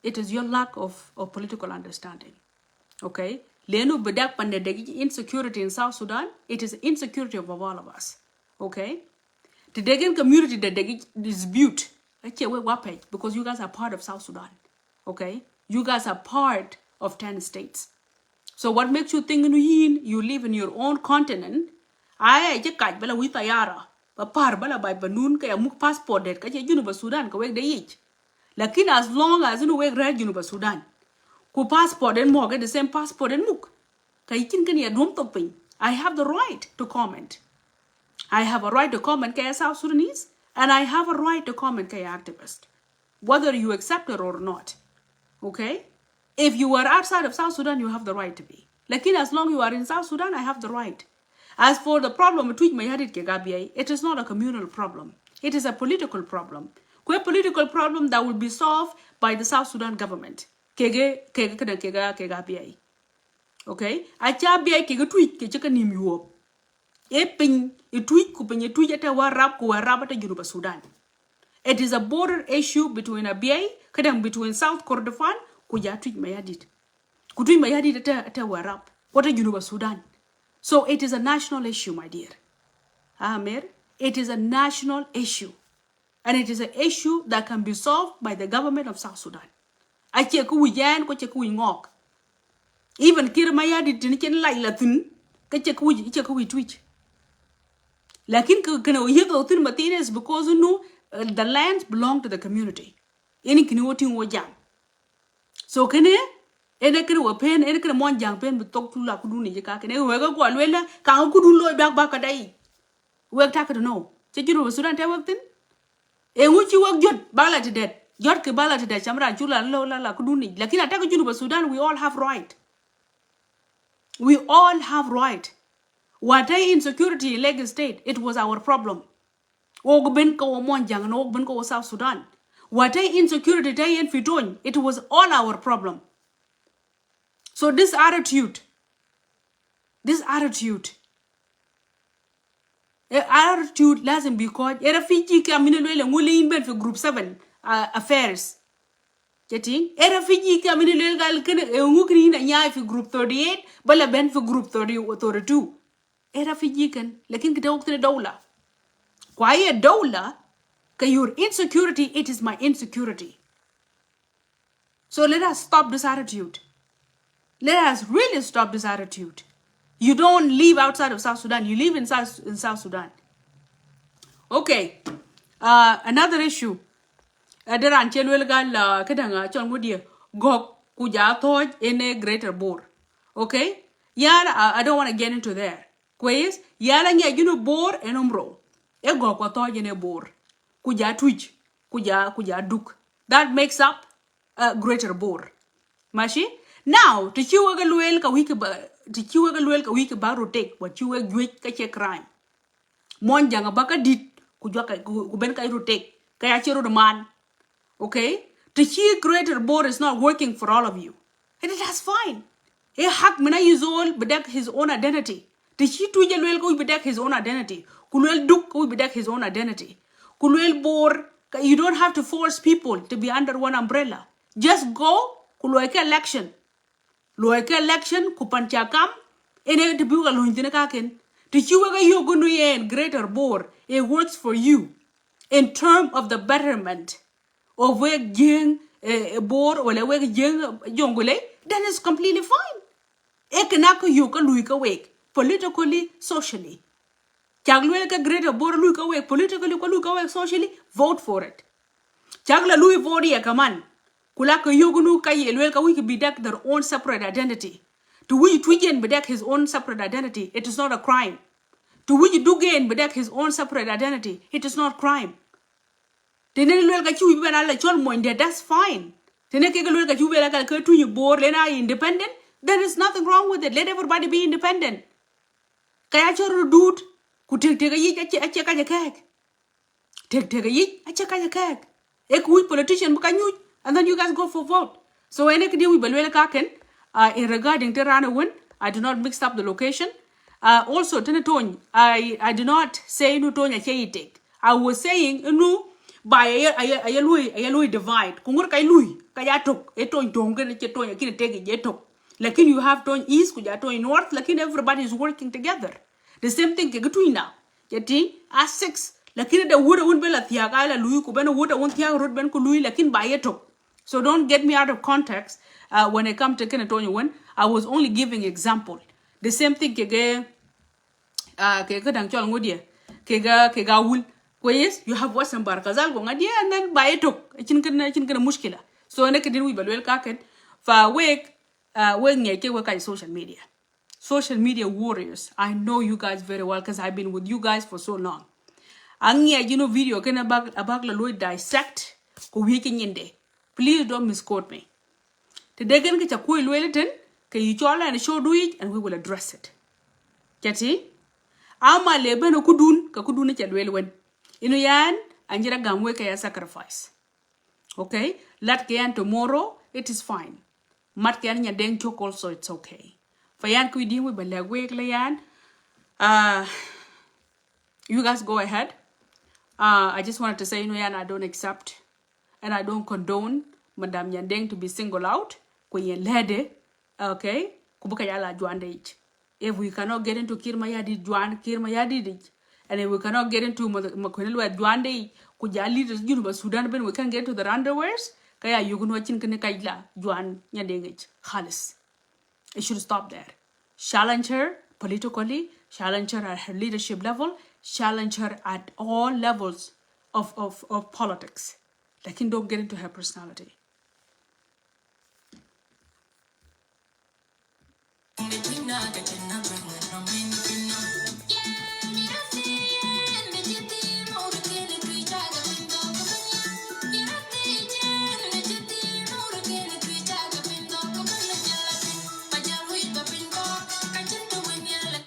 S2: it is your lack of political understanding. Okay? Insecurity in South Sudan, it is insecurity of all of us. Okay? The Degan community that they dispute, because you guys are part of South Sudan. Okay? You guys are part of 10 states. So what makes you think you live in your own continent? I just got bela with ayara. But par bela by banun kaya muk passport that kaje University Sudan ka wek de each. Lakin as long as you wek red University Sudan. Ku passport and more get the same passport and muk. Kay kin kan ya dum topin. I have the right to comment. I have a right to comment kaya South Sudanese, and I have a right to comment kaya activist, whether you accept it or not. Okay? If you are outside of South Sudan, you have the right to be. Like as long as you are in South Sudan, I have the right. As for the problem between Mayadit Kegabiay, it is not a communal problem. It is a political problem. A political problem that will be solved by the South Sudan government. Kegabiay. Okay? Achabiay kegatweet kechaka nim yuop. Eping itweet kupenya tweet ata warab ku warab ata Junuba Sudan. It is a border issue between Abiy, between South Kordofan, kuja tweet Mayadit. Kutweet Mayadit ata warab. What a Junuba Sudan. So it is a national issue, my dear. Amir, it is a national issue. And it is an issue that can be solved by the government of South Sudan. Ache ku wijan ko che ku ngok. Even Kir Mayadit tinichen lai latin, kache ku tweet. Lakin kana uyedo utin Martinez because the lands belong to the community. Any kini woting wo jam. So kene ene kene wo pen ene kene mon jang pen betok tu la kudu ni jeka kene wega ko alwela ka kudu loy bak kadai. Wek ta to know. Che Junuba Sudan te wek tin. E nguchi wek jot bala to dead. Jot ke bala to dead chamra chula lo la kudu ni. Lakin ataka Junuba Sudan we all have right. We all have right. What insecurity in Lagos State, it was our problem. Ogben ko monjang and ogben ko South Sudan. What insecurity in Fitony, it was all our problem. So this attitude doesn't be called a refugee community nguli for group 7 affairs. Getting a refugee community ngukri na nyai for group 38, bala ben for group 30 or 32. A refugee can lakin kita uktre dawla. Quiet dawla, ka your insecurity, it is my insecurity. So let us stop this attitude. Let us really stop this attitude. You don't live outside of South Sudan. You live in South Sudan. Okay. Another issue. Adaran chelwel gal kadanga chongudia gok kuja thoj in a greater bore. Okay? Yara I don't want to get into there. Quiz yara nya bore and umbro. E gok wa thoj in a bore. Kuja twitch. Kuja duk. That makes up a greater bore. Mashi? Now, to chew a luel ka wiki ba rotate what you a great kache crime. Monjang a baka dit kuben kai rotate kayachero the man. Okay? The chew greater board is not working for all of you. And that's fine. A hack mena is all bedeck his own identity. The chew to luel go bedeck his own identity. Kulwel duk go bedeck his own identity. Kulwel bor you don't have to force people to be under one umbrella. Just go kulweke election. Loike election kupanchakam ene to buga lointine kaken to chiwaga you gunu yen greater board it works for you in terms of the betterment of where jing board or where jing jongule then it's completely fine. Ekanaka you can luika wake politically, socially. Chaglueka greater board luika wake politically, luika wake socially, vote for it. Chagla Louis Vodia kaman. Kulaka yogunu kaye elwelka we be deck their own separate identity. To which Twigen bedeck his own separate identity, it is not a crime. To which Dugain bedeck his own separate identity, it is not crime. That's fine. Independent, there is nothing wrong with it. Let everybody be independent. Kayacho dude could take a yik a check a cake. Take a yik a check a cake. A good politician, and then you guys go for vote. So any we kaken in regarding Terrana I do not mix up the location. Also, Tenetone, I do not say no tone take. I was saying no by a Louis divide. Kumurkai Louis, Kayatok, a tone don't get a tone, take a jetok. Like you have tone east, Kujato north, like everybody is working together. The same thing between now. Getting as 6. Lakin the wood won't be la Thiagala Louis, Kubena wood won't Thiag road ben Kului, lakin by a talk. So don't get me out of context when I come to Kenetonia one. I was only giving example. The same thing kege dang chol ngodia kega wul. Kwes you have Western Barkazal go ngadia and then by a talk. Chin kana mushkila. So ene kedin we balwel kaken fa wek nyeke weka social media. social media warriors. I know you guys very well because I've been with you guys for so long. Angia, you know, video can about la Lloyd dissect ko wiki nyinde. Please don't misquote me. Today can get a cool wellington, can you chola and show do it and we will address it. Kati? Ama lebe no kudun, ka kudun cha dwelwen. Inu yan, anjira gamwe kaya sacrifice. Okay? Lat kayan tomorrow, it is fine. Mat kayan nya deng chok also, it's okay. Fayan kuidin we balagwe klayan. You guys go ahead. I just wanted to say, yan, I don't accept and I don't condone Madam Nyandeng to be singled out. Kwenye lede, okay? Kubuka yala juande ich. If we cannot get into Kirmayadi Juan, Kirmayadi, and if we cannot get into Makunilwa Juande, Kujali, you know, Sudan, we can get to the underwears, Kaya Yugun watching Kanekaila, Juan Yadengich, Halis. It should stop there. Challenge her politically, challenge her at her leadership level, challenge her at all levels of politics. Like, don't get into her personality.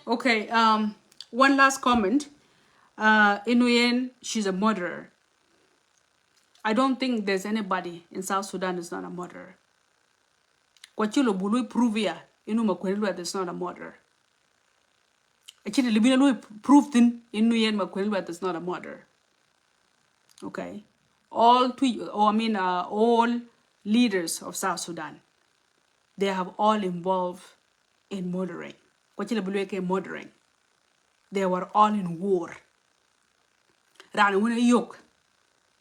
S2: Okay, one last comment. Inuyen, she's a murderer. I don't think there's anybody in South Sudan who's not a murderer. Kwachulo bului pruvia inu makwelwa that's not a murderer. Actually, libina lui proved in Inuyen makwelwa that's not a murderer. Okay, all leaders of South Sudan, they have all involved in murdering. Kwachulo bului ke murdering. They were all in war. Rana wuna yok.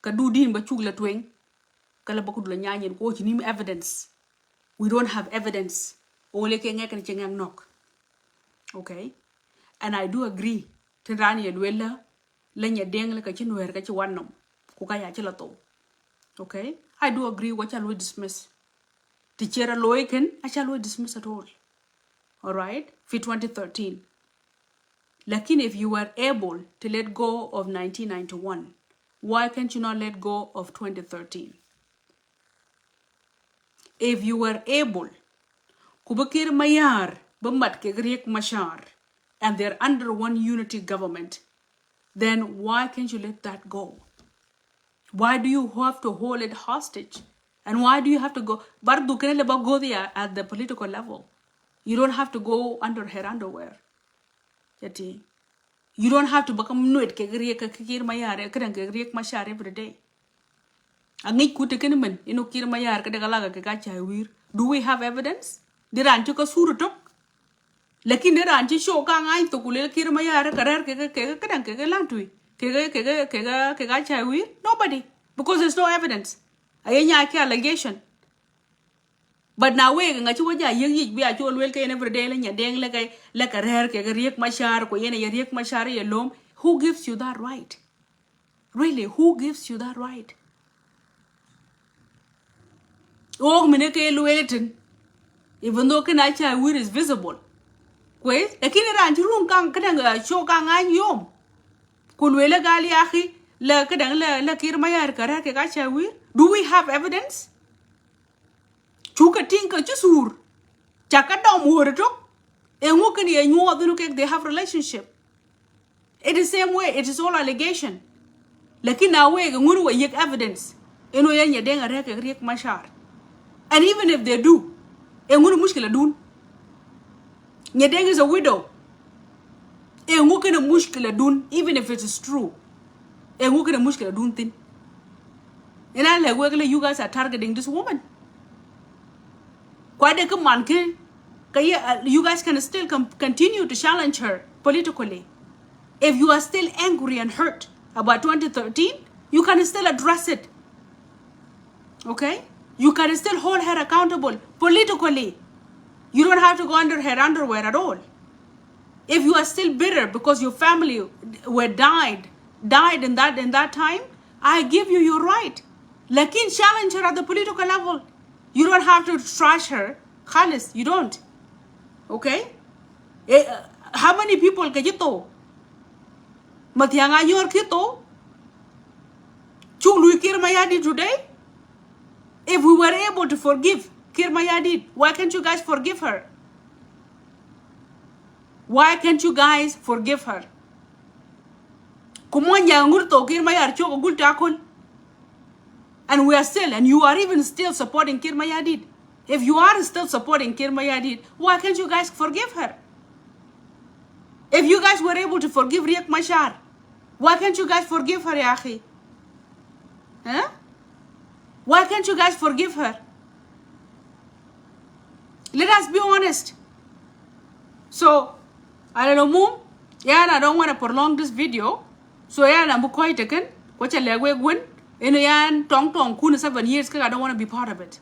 S2: Kadudin ba chugla twing. Kala bakudula nyanyen ko chinim evidence. We don't have evidence. Ole ke ngek chengang nok. Okay? And I do agree. Tirani yelwela lenya deng le kachin wer kachi wanom. Kukaya chilato. Okay? I do agree what shall we dismiss. Tichera loiken, I shall we dismiss at all. Alright? For 2013. Lakin if you were able to let go of 1991, why can't you not let go of 2013? If you were able, kubakir mayar, bambat ke griek mashar, and they're under one unity government, then why can't you let that go? Why do you have to hold it hostage? And why do you have to go? Go there at the political level. You don't have to go under her underwear. You don't have to become nude ke griek kir mayar kadang ke griek mashar every day. Angi kute kenemen ino kir mayar kadagalaga ke kachawir. Do we have evidence? Dirancho ka surutok. Lakin dirancho show ka ngai to kulel kir mayar karar ke kadang ke lantui ke kachawir. Nobody, because there's no evidence. Ayenya ke allegation. But now we ngachi waja yegi bi acho wel ke every day nya deng le ka rer ke riek mashar ko yene riek mashar ye lom. Who gives you that right? Really, who gives you that right? Oh, mine ke luetin. Even though kenacha wir is visible. Kwes, lakini ranchi room kang kadang show kang an yom. Kulwele gali akhi le kadang le kirmayar karar ke kacha wir. Do we have evidence? Chuka tinka chusur. Chaka dom wurto. Engukani and you other they have relationship. It is the same way, it is all allegation. Lakin na we nguru yek evidence. Eno yenya denga rek riek mashar. And even if they do, enguru mushkila dun. Nyedeng is a widow. Engukana mushkila dun, even if it is true. Engukana mushkila dun thin. And I like you guys are targeting this woman. You guys can still continue to challenge her politically. If you are still angry and hurt about 2013, you can still address it. Okay? You can still hold her accountable politically. You don't have to go under her underwear at all. If you are still bitter because your family died in that time, I give you your right. Lakin challenge her at the political level. You don't have to trash her. Khalis, you don't. Okay? How many people kajito? Matianga yor kito? Chung Lui Kir Mayadit today? If we were able to forgive Kir Mayadit, why can't you guys forgive her? Why can't you guys forgive her? Kumwanya ngurto Kir Mayar choko gultakon. And we are still, and you are even still supporting Kir Mayadit. If you are still supporting Kir Mayadit, why can't you guys forgive her? If you guys were able to forgive Riek Machar, why can't you guys forgive her, Yahi? Huh? Why can't you guys forgive her? Let us be honest. So, I don't know, Mom. Yeah, and I don't want to prolong this video. So, yeah, I'm quite taken. What a leg win. In the end, Tong 7 years, because I don't want to be part of it.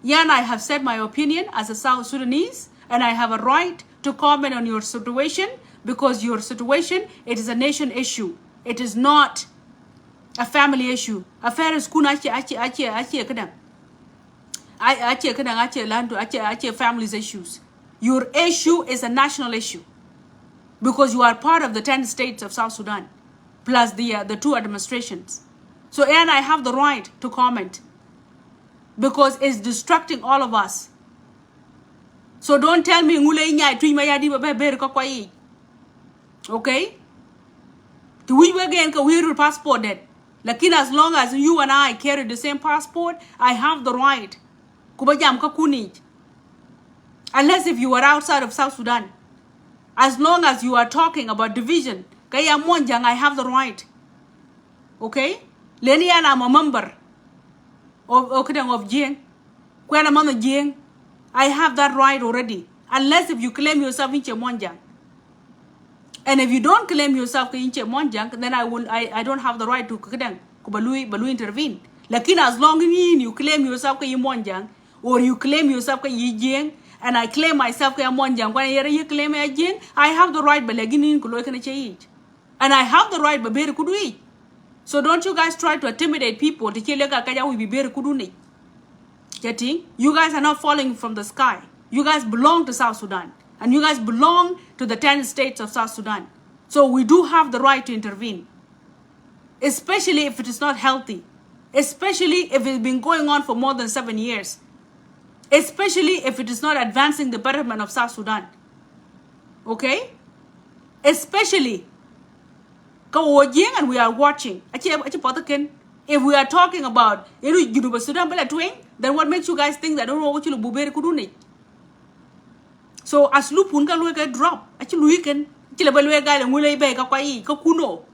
S2: Yeah, and I have said my opinion as a South Sudanese, and I have a right to comment on your situation because your situation, it is a nation issue. It is not a family issue. Affair is kuna family's issues. Your issue is a national issue because you are part of the 10 states of South Sudan, plus the 2 administrations. So, and I have the right to comment because it's distracting all of us. So don't tell me okay? We again we passport that. Lakin as long as you and I carry the same passport, I have the right. Unless if you are outside of South Sudan. As long as you are talking about division, I have the right. Okay? Lenian, I'm a member of Jing. When I'm on the Jing, I have that right already. Unless if you claim yourself in Chemonjang. And if you don't claim yourself in Chemonjang, then I don't have the right to Balu intervene. Lakin as long as you claim yourself in Monjang, or you claim yourself in Jing, and I claim myself in Monjang, when you claim Jing, I have the right, but and I have the right, but very good. So don't you guys try to intimidate people to kill you. You guys are not falling from the sky. You guys belong to South Sudan. And you guys belong to the 10 states of South Sudan. So we do have the right to intervene. Especially if it is not healthy. Especially if it's been going on for more than 7 years. Especially if it is not advancing the betterment of South Sudan. Okay? Especially and we are watching. If we are talking about then what makes you guys think that I don't know what you do? So as lupun ka lu get drop. Actually we can balwe guy and will be kuno.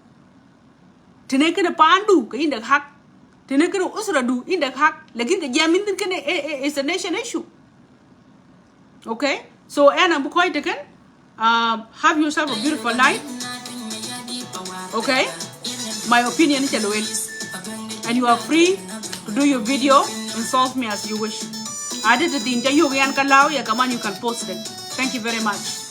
S2: Tineke pandu in the hack. Tineke usra do in the hack. Lakin the jamin is a nation issue. Okay? So Anna Bukoy taken. Have yourself a beautiful night. Okay? My opinion is and you are free to do your video, insult me as you wish. I did the thing you can post it. Thank you very much.